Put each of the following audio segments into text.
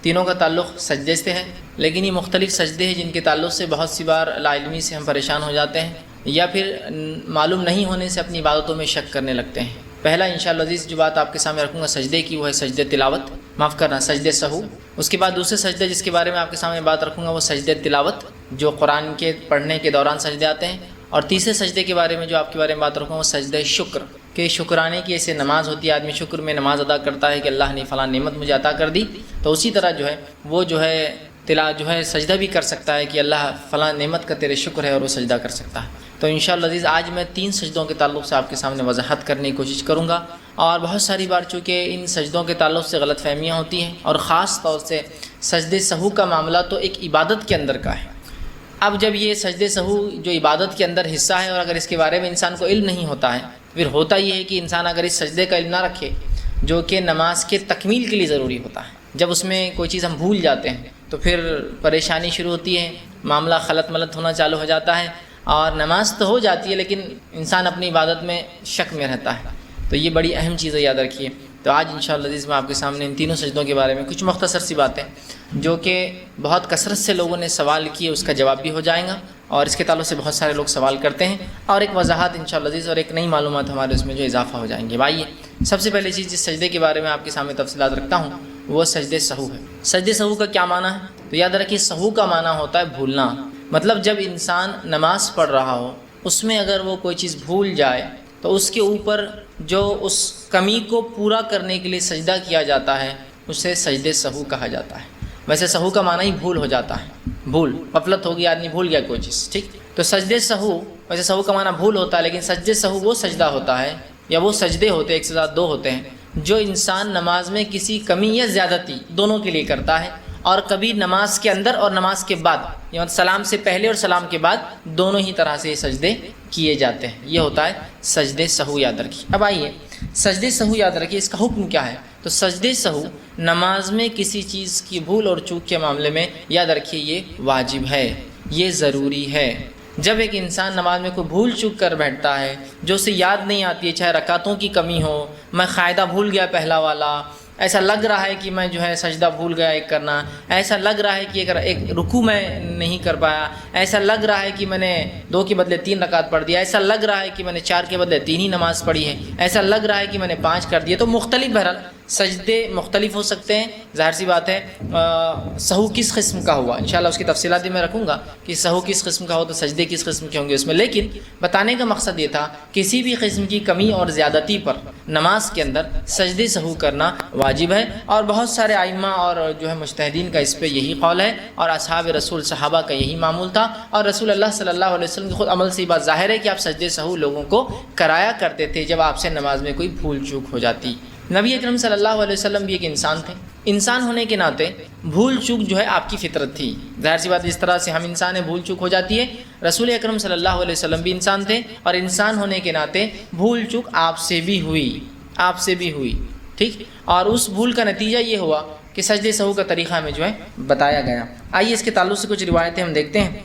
تینوں کا تعلق سجدے سے ہے، لیکن یہ مختلف سجدے ہیں جن کے تعلق سے بہت سی بار لا علمی سے ہم پریشان ہو جاتے ہیں یا پھر معلوم نہیں ہونے سے اپنی عبادتوں میں شک کرنے لگتے ہیں۔ پہلا انشاءاللہ عزیز جو بات آپ کے سامنے رکھوں گا سجدے کی، وہ ہے سجدے تلاوت، معاف کرنا سجدے سہو۔ اس کے بعد دوسرے سجدے جس کے بارے میں آپ کے سامنے بات رکھوں گا وہ سجدے تلاوت جو قرآن کے پڑھنے کے دوران سجدے آتے ہیں، اور تیسرے سجدے کے بارے میں جو آپ کے بارے میں بات رکھوں گا وہ سجدے شکر، کہ شکرانے کی ایسے نماز ہوتی ہے، آدمی شکر میں نماز ادا کرتا ہے کہ اللہ نے فلاں نعمت مجھے عطا کر دی، تو اسی طرح جو ہے وہ جو ہے سجدہ بھی کر سکتا ہے کہ اللہ فلاں نعمت کا تیرے شکر ہے، اور وہ سجدہ کر سکتا ہے۔ تو انشاءاللہ عزیز آج میں 3 سجدوں کے تعلق سے آپ کے سامنے وضاحت کرنے کی کوشش کروں گا، اور بہت ساری بار چونکہ ان سجدوں کے تعلق سے غلط فہمیاں ہوتی ہیں، اور خاص طور سے سجدے سہو کا معاملہ تو ایک عبادت کے اندر کا ہے۔ اب جب یہ سجدے سہو جو عبادت کے اندر حصہ ہے، اور اگر اس کے بارے میں انسان کو علم نہیں ہوتا ہے، پھر ہوتا یہ ہے کہ انسان اگر اس سجدے کا علم نہ رکھے جو کہ نماز کے تکمیل کے لیے ضروری ہوتا ہے، جب اس میں کوئی چیز ہم بھول جاتے ہیں تو پھر پریشانی شروع ہوتی ہے، معاملہ خلط ملط ہونا چالو ہو جاتا ہے، اور نماز تو ہو جاتی ہے لیکن انسان اپنی عبادت میں شک میں رہتا ہے۔ تو یہ بڑی اہم چیز ہے، یاد رکھیے۔ تو آج انشاءاللہ عزیز میں آپ کے سامنے ان تینوں سجدوں کے بارے میں کچھ مختصر سی باتیں جو کہ بہت کثرت سے لوگوں نے سوال کیے، اس کا جواب بھی ہو جائے گا، اور اس کے تعلق سے بہت سارے لوگ سوال کرتے ہیں، اور ایک وضاحت انشاءاللہ عزیز اور ایک نئی معلومات ہمارے اس میں جو اضافہ ہو جائیں گے۔ بھائی سب سے پہلے چیز جس سجدے کے بارے میں آپ کے سامنے تفصیلات رکھتا ہوں وہ سجدے سہو ہے۔ سجدے سہو کا کیا معنی ہے؟ تو یاد رکھیے سہو کا معنی ہوتا ہے بھولنا، مطلب جب انسان نماز پڑھ رہا ہو اس میں اگر وہ کوئی چیز بھول جائے تو اس کے اوپر جو اس کمی کو پورا کرنے کے لیے سجدہ کیا جاتا ہے اسے سجدے سہو کہا جاتا ہے۔ ویسے سہو کا معنی ہی بھول ہو جاتا ہے، بھول، غفلت ہو گئی، آدمی بھول گیا کوئی چیز، ٹھیک۔ تو سجدے سہو، ویسے سہو کا معنی بھول ہوتا ہے، لیکن سجدے سہو وہ سجدہ ہوتا ہے یا وہ سجدے ہوتے ہیں، ایک سے زیادہ 2 ہوتے ہیں، جو انسان نماز میں کسی کمی یا زیادتی دونوں کے لیے کرتا ہے، اور کبھی نماز کے اندر اور نماز کے بعد، یعنی سلام سے پہلے اور سلام کے بعد دونوں ہی طرح سے یہ سجدے کیے جاتے ہیں۔ یہ ہوتا ہے سجدے سہو، یاد رکھیے۔ اب آئیے سجدے سہو یاد رکھیے اس کا حکم کیا ہے۔ تو سجدے سہو نماز میں کسی چیز کی بھول اور چوک کے معاملے میں یاد رکھیے یہ واجب ہے، یہ ضروری ہے۔ جب ایک انسان نماز میں کوئی بھول چوک کر بیٹھتا ہے جو اسے یاد نہیں آتی ہے، چاہے رکعتوں کی کمی ہو، میں قاعدہ بھول گیا پہلا والا، ایسا لگ رہا ہے کہ میں جو ہے سجدہ بھول گیا ایک کرنا، ایسا لگ رہا ہے کہ ایک رکوع میں نہیں کر پایا، ایسا لگ رہا ہے کہ میں نے 2 کے بدلے 3 رکعت پڑھ دیا، ایسا لگ رہا ہے کہ میں نے 4 کے بدلے 3 ہی نماز پڑھی ہے، ایسا لگ رہا ہے کہ میں نے 5 کر دیا۔ تو مختلف بہرحال سجدے مختلف ہو سکتے ہیں، ظاہر سی بات ہے۔ سہو کس قسم کا ہوا انشاءاللہ اس کی تفصیلات بھی میں رکھوں گا کہ سہو کس قسم کا ہو تو سجدے کس قسم کے ہوں گے اس میں، لیکن بتانے کا مقصد یہ تھا کسی بھی قسم کی کمی اور زیادتی پر نماز کے اندر سجدے سہو کرنا واجب ہے، اور بہت سارے ائمہ اور جو ہے مجتہدین کا اس پہ یہی قول ہے، اور اصحاب رسول صحابہ کا یہی معمول تھا، اور رسول اللہ صلی اللہ علیہ وسلم کے خود عمل سے یہ بات ظاہر ہے کہ آپ سجدے سہو لوگوں کو کرایا کرتے تھے جب آپ سے نماز میں کوئی بھول چوک ہو جاتی۔ نبی اکرم صلی اللہ علیہ وسلم بھی ایک انسان تھے، انسان ہونے کے ناطے بھول چوک جو ہے آپ کی فطرت تھی، ظاہر سی بات اس طرح سے ہم انسان ہیں بھول چوک ہو جاتی ہے، رسول اکرم صلی اللہ علیہ وسلم بھی انسان تھے، اور انسان ہونے کے ناطے بھول چوک آپ سے بھی ہوئی، ٹھیک۔ اور اس بھول کا نتیجہ یہ ہوا کہ سجدے سہو کا طریقہ ہمیں جو ہے بتایا گیا۔ آئیے اس کے تعلق سے کچھ روایتیں ہم دیکھتے ہیں۔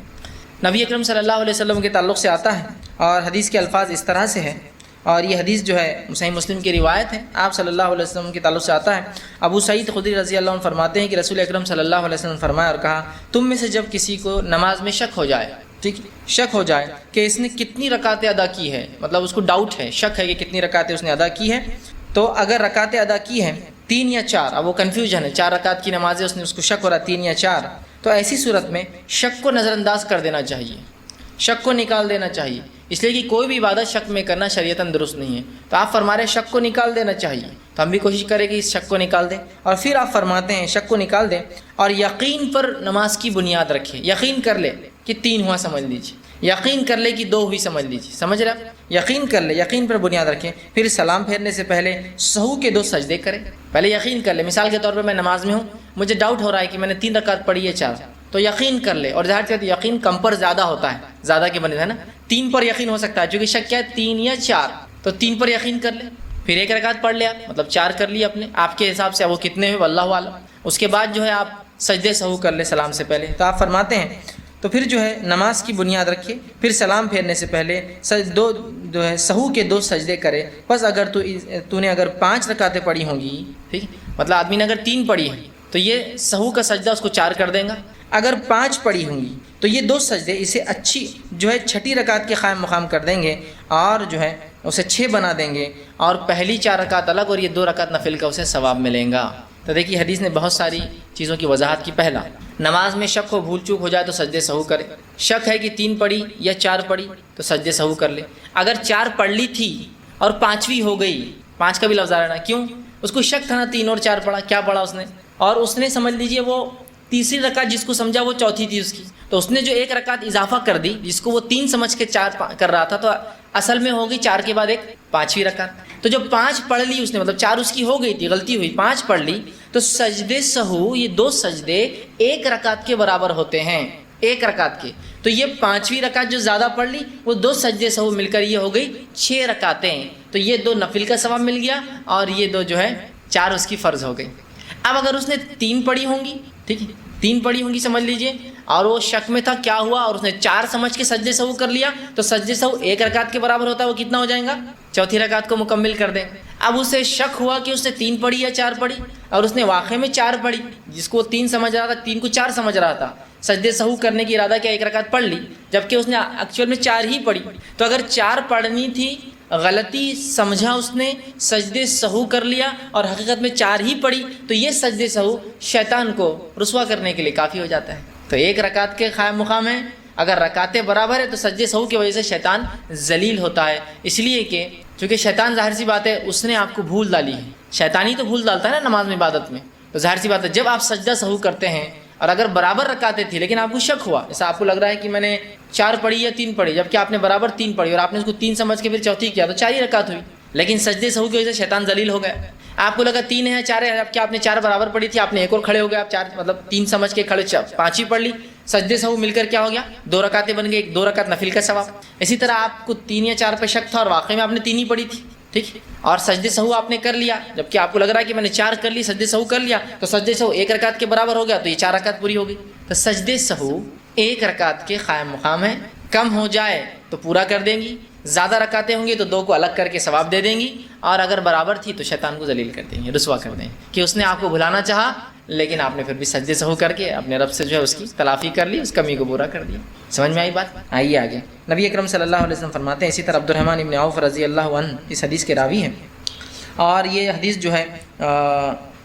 نبی اکرم صلی اللہ علیہ وسلم کے تعلق سے آتا ہے، اور حدیث کے الفاظ اس طرح سے ہیں، اور یہ حدیث جو ہے صحیح مسلم کی روایت ہے، آپ صلی اللہ علیہ وسلم کے تعلق سے آتا ہے۔ ابو سعید خدری رضی اللہ عنہ فرماتے ہیں کہ رسول اکرم صلی اللہ علیہ وسلم نے فرمایا اور کہا، تم میں سے جب کسی کو نماز میں شک ہو جائے، ٹھیک، شک ہو جائے کہ اس نے کتنی رکعتیں ادا کی ہے، مطلب اس کو ڈاؤٹ ہے، شک ہے کہ کتنی رکعتیں اس نے ادا کی ہے، تو اگر رکعتیں ادا کی ہیں 3 یا 4، اب وہ کنفیوژن ہے، 4 رکعت کی نماز ہے، اس نے اس کو شک ہو رہا 3 یا 4، تو ایسی صورت میں شک کو نظر انداز کر دینا چاہیے، شک کو نکال دینا چاہیے، اس لیے کہ کوئی بھی عبادت شک میں کرنا شریعتاً درست نہیں ہے۔ تو آپ فرما رہے ہیں شک کو نکال دینا چاہیے، تو ہم بھی کوشش کریں کہ اس شک کو نکال دیں، اور پھر آپ فرماتے ہیں شک کو نکال دیں اور یقین پر نماز کی بنیاد رکھیں، یقین کر لے کہ 3 ہوا سمجھ لیجیے، یقین کر لے کہ 2 ہوئی سمجھ لیجیے، سمجھ رہے آپ، یقین کر لے، یقین پر بنیاد رکھیں، پھر سلام پھیرنے سے پہلے سہو کے 2 سجدے کریں، پہلے یقین کر لے، مثال کے طور پر میں نماز میں ہوں، مجھے ڈاؤٹ ہو رہا ہے کہ میں نے 3 رکعت پڑھی ہے 4، تو یقین کر لے، اور ظاہر ہے یقین کم پر زیادہ ہوتا ہے، زیادہ کے بنے ہے نا، 3 پر یقین ہو سکتا ہے، چونکہ شک کیا ہے 3 یا 4، تو 3 پر یقین کر لے، پھر 1 رکعت پڑھ لیا، مطلب 4 کر لی اپنے آپ کے حساب سے، وہ کتنے ہوئے واللہ اعلم۔ اس کے بعد جو ہے آپ سجدے سہو کر لے سلام سے پہلے، تو آپ فرماتے ہیں تو پھر جو ہے نماز کی بنیاد رکھے، پھر سلام پھیرنے سے پہلے جو ہے سہو کے 2 سجدے کرے، بس اگر تو نے اگر 5 رکعتیں پڑھی ہوں گی، ٹھیک، مطلب آدمی نے اگر 3 پڑھی ہے تو یہ سہو کا سجدہ اس کو 4 کر دیں گا۔ اگر 5 پڑھی ہوں گی تو یہ 2 سجدے اسے اچھی جو ہے چھٹی رکعت کے قائم مقام کر دیں گے اور جو ہے اسے 6 بنا دیں گے، اور پہلی 4 رکعت الگ اور یہ 2 رکعت نفل کا اسے ثواب ملے گا۔ تو دیکھیے حدیث نے بہت ساری چیزوں کی وضاحت کی۔ پہلا، نماز میں شک ہو، بھول چوک ہو جائے تو سجدے سہو کرے۔ شک ہے کہ 3 پڑھی یا 4 پڑھی تو سجدے سہو کر لے۔ اگر 4 پڑھ لی تھی اور 5ویں ہو گئی، 5 کا بھی لفظ آ رہا ہے نا، کیوں؟ اس کو شک تھا نا 3 اور 4 پڑھا، کیا پڑھا اس نے؟ اور اس نے سمجھ لیجئے وہ تیسری رکعت جس کو سمجھا وہ چوتھی تھی اس کی، تو اس نے جو 1 رکعت اضافہ کر دی جس کو وہ 3 سمجھ کے 4 کر رہا تھا، تو اصل میں ہوگی 4 کے بعد ایک 5ویں رکعت۔ تو جب 5 پڑھ لی اس نے، مطلب 4 اس کی ہو گئی تھی، غلطی ہوئی، 5 پڑھ لی، تو سجدے سہو یہ 2 سجدے 1 رکعت کے برابر ہوتے ہیں، 1 رکعت کے۔ تو یہ 5ویں رکعت جو زیادہ پڑھ لی وہ 2 سجدے سہو مل کر یہ ہو گئی 6 رکعتیں، تو یہ 2 نفل کا ثواب مل گیا اور یہ 2 جو ہے 4 اس کی فرض ہو گئی۔ اب اگر اس نے 3 پڑھی ہوں گی، ٹھیک ہے، 3 پڑھی ہوں گی سمجھ لیجئے، اور وہ شک میں تھا کیا ہوا، اور اس نے 4 سمجھ کے سجدے سہو کر لیا، تو سجدے سہو 1 رکعت کے برابر ہوتا ہے، وہ کتنا ہو جائے گا؟ چوتھی رکعت کو مکمل کر دیں۔ اب اسے شک ہوا کہ اس نے 3 پڑھی یا 4 پڑھی، اور اس نے واقع میں 4 پڑھی، جس کو 3 سمجھ رہا تھا 3 کو 4 سمجھ رہا تھا، سجدے سہو کرنے کی ارادہ کیا 1 رکعت پڑھ لی، جبکہ اس نے ایکچوئل میں 4 ہی پڑھی۔ تو اگر 4 پڑھنی تھی، غلطی سمجھا اس نے، سجدے سہو کر لیا اور حقیقت میں 4 ہی پڑھی، تو یہ سجدے سہو شیطان کو رسوا کرنے کے لیے کافی ہو جاتا ہے۔ تو 1 رکعت کے قائم مقام ہے، اگر رکعتیں برابر ہے تو سجدے سہو کی وجہ سے شیطان ذلیل ہوتا ہے، اس لیے کہ چونکہ شیطان ظاہر سی بات ہے اس نے آپ کو بھول ڈالی ہے، شیطان ہی تو بھول ڈالتا ہے نا نماز میں، عبادت میں، تو ظاہر سی بات ہے جب آپ سجدہ سہو کرتے ہیں اور اگر برابر رکعتیں تھی لیکن آپ کو شک ہوا، ایسا آپ کو لگ رہا ہے کہ میں نے 4 پڑھی یا 3 پڑھی، جبکہ آپ نے برابر 3 پڑھی اور آپ نے اس کو 3 سمجھ کے پھر چوتھی کیا، تو 4 ہی رکعت ہوئی، لیکن سجدے سہو کی وجہ سے شیطان ذلیل ہو گیا۔ آپ کو لگا 3 ہے 4 ہے، جبکہ آپ نے 4 برابر پڑھی تھی، آپ نے ایک اور کھڑے ہو گئے، آپ 4 مطلب 3 سمجھ کے کھڑے 5 ہی پڑھ لی، سجدے سہو مل کر کیا ہو گیا 2 رکعتیں بن گئی، 2 رکعت نفل کا ثواب۔ اسی طرح آپ کو 3 یا 4 پہ شک تھا اور واقعی میں آپ نے 3 ہی پڑھی تھی، ٹھیک، اور سجدے سہو آپ نے کر لیا، جبکہ آپ کو لگ رہا ہے کہ میں نے 4 کر لی، سجدے سہو کر لیا، تو سجدے سہو 1 رکعت کے برابر ہو گیا، تو یہ 4 رکعت پوری ہو گئی۔ تو سجدے سہو 1 رکعت کے قائم مقام ہے، کم ہو جائے تو پورا کر دیں گی، زیادہ رکعتیں ہوں گی تو 2 کو الگ کر کے ثواب دے دیں گی، اور اگر برابر تھی تو شیطان کو ذلیل کر دیں گے، رسوا کر دیں گے کہ اس نے آپ کو بھلانا چاہا لیکن آپ نے پھر بھی سجدے سہو کر کے اپنے رب سے جو ہے اس کی تلافی کر لی، اس کمی کو پورا کر دیا۔ سمجھ میں آئی بات؟ آئیے آگے۔ نبی اکرم صلی اللہ علیہ وسلم فرماتے ہیں، اسی طرح عبدالرحمن ابن عوف رضی اللہ عنہ اس حدیث کے راوی ہیں، اور یہ حدیث جو ہے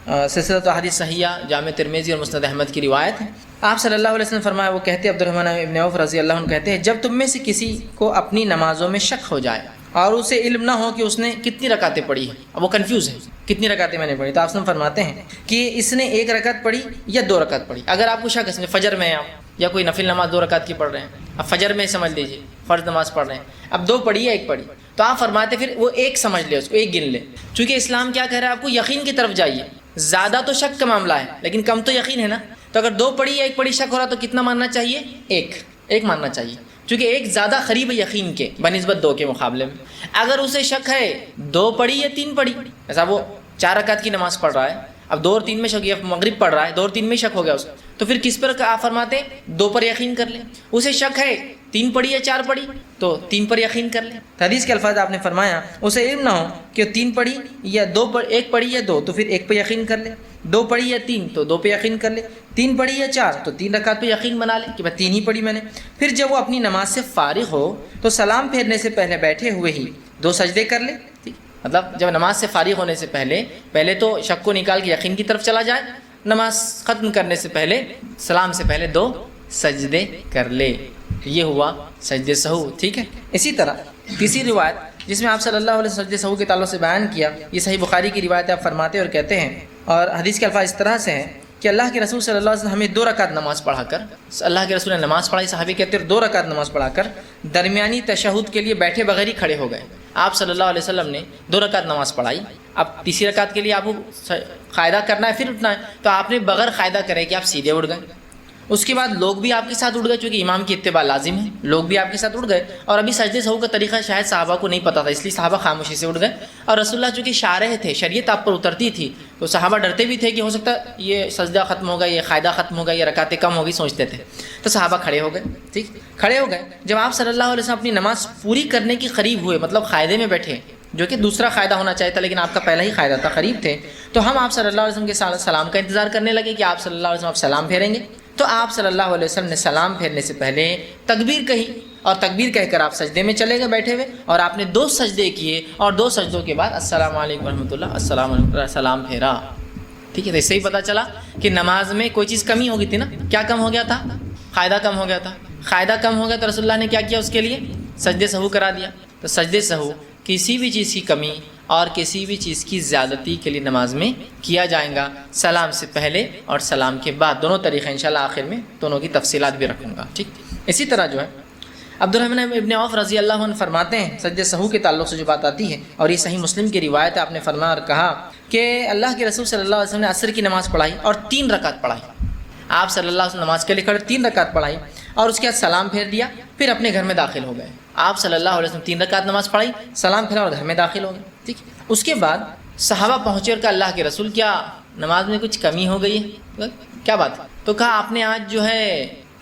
سلسلۃ احادیث صحیحہ جامع ترمذی اور مسند احمد کی روایت ہے۔ آپ صلی اللہ علیہ وسلم فرمایا، وہ کہتے ہیں عبدالرحمن ابن عوف رضی اللہ عنہ کہتے ہیں، جب تم میں سے کسی کو اپنی نمازوں میں شک ہو جائے اور اسے علم نہ ہو کہ اس نے کتنی رکعتیں پڑھی ہیں، اب وہ کنفیوز ہے کتنی رکعتیں میں نے پڑھی، تو آپ فرماتے ہیں کہ اس نے 1 رکعت پڑھی یا 2 رکعت پڑھی۔ اگر آپ کو شک ہے فجر میں آپ یا کوئی نفل نماز 2 رکعت کی پڑھ رہے ہیں، اب فجر میں سمجھ لیجیے فرض نماز پڑھ رہے ہیں، اب 2 پڑھی یا 1 پڑھی، تو آپ فرماتے پھر وہ 1 سمجھ لے، اس کو 1 گن لے، چونکہ اسلام کیا کہہ رہا ہے آپ کو، یقین کی طرف جائیے، زیادہ تو شک کا معاملہ ہے لیکن کم تو یقین ہے نا، تو اگر 2 پڑھی یا 1 پڑھی شک ہو رہا تو کتنا ماننا چاہیے؟ 1 ماننا چاہیے، چونکہ 1 زیادہ قریب ہے یقین کے بنسبت 2 کے مقابلے میں۔ اگر اسے شک ہے 2 پڑھی یا 3 پڑھی، ایسا وہ 4 رکعت کی نماز پڑھ رہا ہے، اب 2 اور 3 میں شک، یا مغرب پڑھ رہا ہے 2 اور 3 میں شک ہو گیا اس کو، تو پھر کس پر آپ فرماتے 2 پر یقین کر لیں۔ اسے شک ہے 3 پڑھی یا 4 پڑھی تو 3 پر یقین کر لیں۔ حدیث کے الفاظ آپ نے فرمایا، اسے علم نہ ہو کہ 3 پڑھی یا 1 پڑھی یا 2 تو پھر 1 پہ یقین کر لے، 2 پڑھی یا 3 تو 2 پہ یقین کر لے، 3 پڑھی یا 4 تو 3 رکعت پہ یقین بنا لے کہ میں 3 ہی پڑھی میں نے۔ پھر جب وہ اپنی نماز سے فارغ ہو تو سلام پھیرنے سے پہلے بیٹھے ہوئے ہی 2 سجدے کر لے، مطلب جب نماز سے فارغ ہونے سے پہلے تو شک کو نکال کے یقین کی طرف چلا جائے، نماز ختم کرنے سے پہلے سلام سے پہلے 2 سجدے کر لے، یہ ہوا سجدے سہو، ٹھیک ہے۔ اسی طرح تیسری روایت جس میں آپ صلی اللہ علیہ وسلم سجدے سہو کے تعلق سے بیان کیا، یہ صحیح بخاری کی روایت آپ فرماتے اور کہتے ہیں، اور حدیث کے الفاظ اس طرح سے ہیں کہ اللہ کے رسول صلی اللہ علیہ وسلم ہمیں 2 رکعت نماز پڑھا کر، اللہ کے رسول نے نماز پڑھائی، صحابی کہتے ہیں 2 رکعت نماز پڑھا کر درمیانی تشہد کے لیے بیٹھے بغیر ہی کھڑے ہو گئے۔ آپ صلی اللہ علیہ وسلم نے 2 رکعت نماز پڑھائی، اب تیسری رکعت کے لیے آپ کو قاعدہ کرنا ہے پھر اٹھنا ہے، تو آپ نے بغیر قاعدہ کرے کہ آپ سیدھے اٹھ گئے، اس کے بعد لوگ بھی آپ کے ساتھ اٹھ گئے، چونکہ امام کی اتباع لازم ہے، لوگ بھی آپ کے ساتھ اٹھ گئے، اور ابھی سجدے سہو کا طریقہ شاید صحابہ کو نہیں پتہ تھا، اس لیے صحابہ خاموشی سے اٹھ گئے، اور رسول اللہ چونکہ شارح تھے، شریعت آپ پر اترتی تھی، تو صحابہ ڈرتے بھی تھے کہ ہو سکتا ہے یہ سجدہ ختم ہوگا، یہ قاعدہ ختم ہوگا، یہ رکعتیں کم ہوگی، سوچتے تھے، تو صحابہ کھڑے ہو گئے، ٹھیک، کھڑے ہو گئے۔ جب آپ صلی اللہ علیہ وسلم اپنی نماز پوری کرنے کے قریب ہوئے، مطلب قاعدے میں بیٹھے، جو کہ دوسرا قاعدہ ہونا چاہیے تھا، لیکن آپ کا پہلا ہی قاعدہ تھا، قریب تھے، تو ہم آپ صلی اللہ علیہ وسلم کے سلام کا انتظار کرنے لگے کہ آپ صلی اللہ علیہ وسلم آپ سلام پھیریں گے. تو آپ صلی اللہ علیہ وسلم نے سلام پھیرنے سے پہلے تکبیر کہی، اور تکبیر کہہ کر آپ سجدے میں چلے گئے بیٹھے ہوئے، اور آپ نے 2 سجدے کیے، اور 2 سجدوں کے بعد السلام علیکم ورحمۃ اللہ، السلام علیکم سلام پھیرا. ٹھیک ہے، تو اس سے ہی پتہ چلا کہ نماز میں کوئی چیز کمی ہو گئی تھی نا. کیا کم ہو گیا تھا؟ قاعدہ کم ہو گیا تھا. قاعدہ کم ہو گیا تو رسول اللہ نے کیا کیا اس کے لیے؟ سجدے سہو کرا دیا. تو سجدے سہو کسی بھی چیز کی کمی اور کسی بھی چیز کی زیادتی کے لیے نماز میں کیا جائے گا، سلام سے پہلے اور سلام کے بعد، دونوں طریقے انشاءاللہ آخر میں دونوں کی تفصیلات بھی رکھوں گا. ٹھیک، اسی طرح جو ہے عبد الرحمن ابن عوف رضی اللہ عنہ فرماتے ہیں، سجدے سہو کے تعلق سے جو بات آتی ہے، اور یہ صحیح مسلم کی روایت ہے، آپ نے فرمایا اور کہا کہ اللہ کے رسول صلی اللہ علیہ وسلم نے عصر کی نماز پڑھائی اور 3 رکعت پڑھائی. آپ صلی اللہ علیہ وسلم نماز کے لیے کھڑے، 3 رکعت پڑھائی، اور اس کے بعد سلام پھیر دیا، پھر اپنے گھر میں داخل ہو گئے. آپ صلی اللہ علیہ وسلم 3 رکعت نماز پڑھائی، سلام پھیرا اور گھر میں داخل ہو گئے. ٹھیک، اس کے بعد صحابہ پہنچے اور کہا اللہ کے رسول کیا نماز میں کچھ کمی ہو گئی ہے؟ کیا بات ہے؟ تو کہا آپ نے آج جو ہے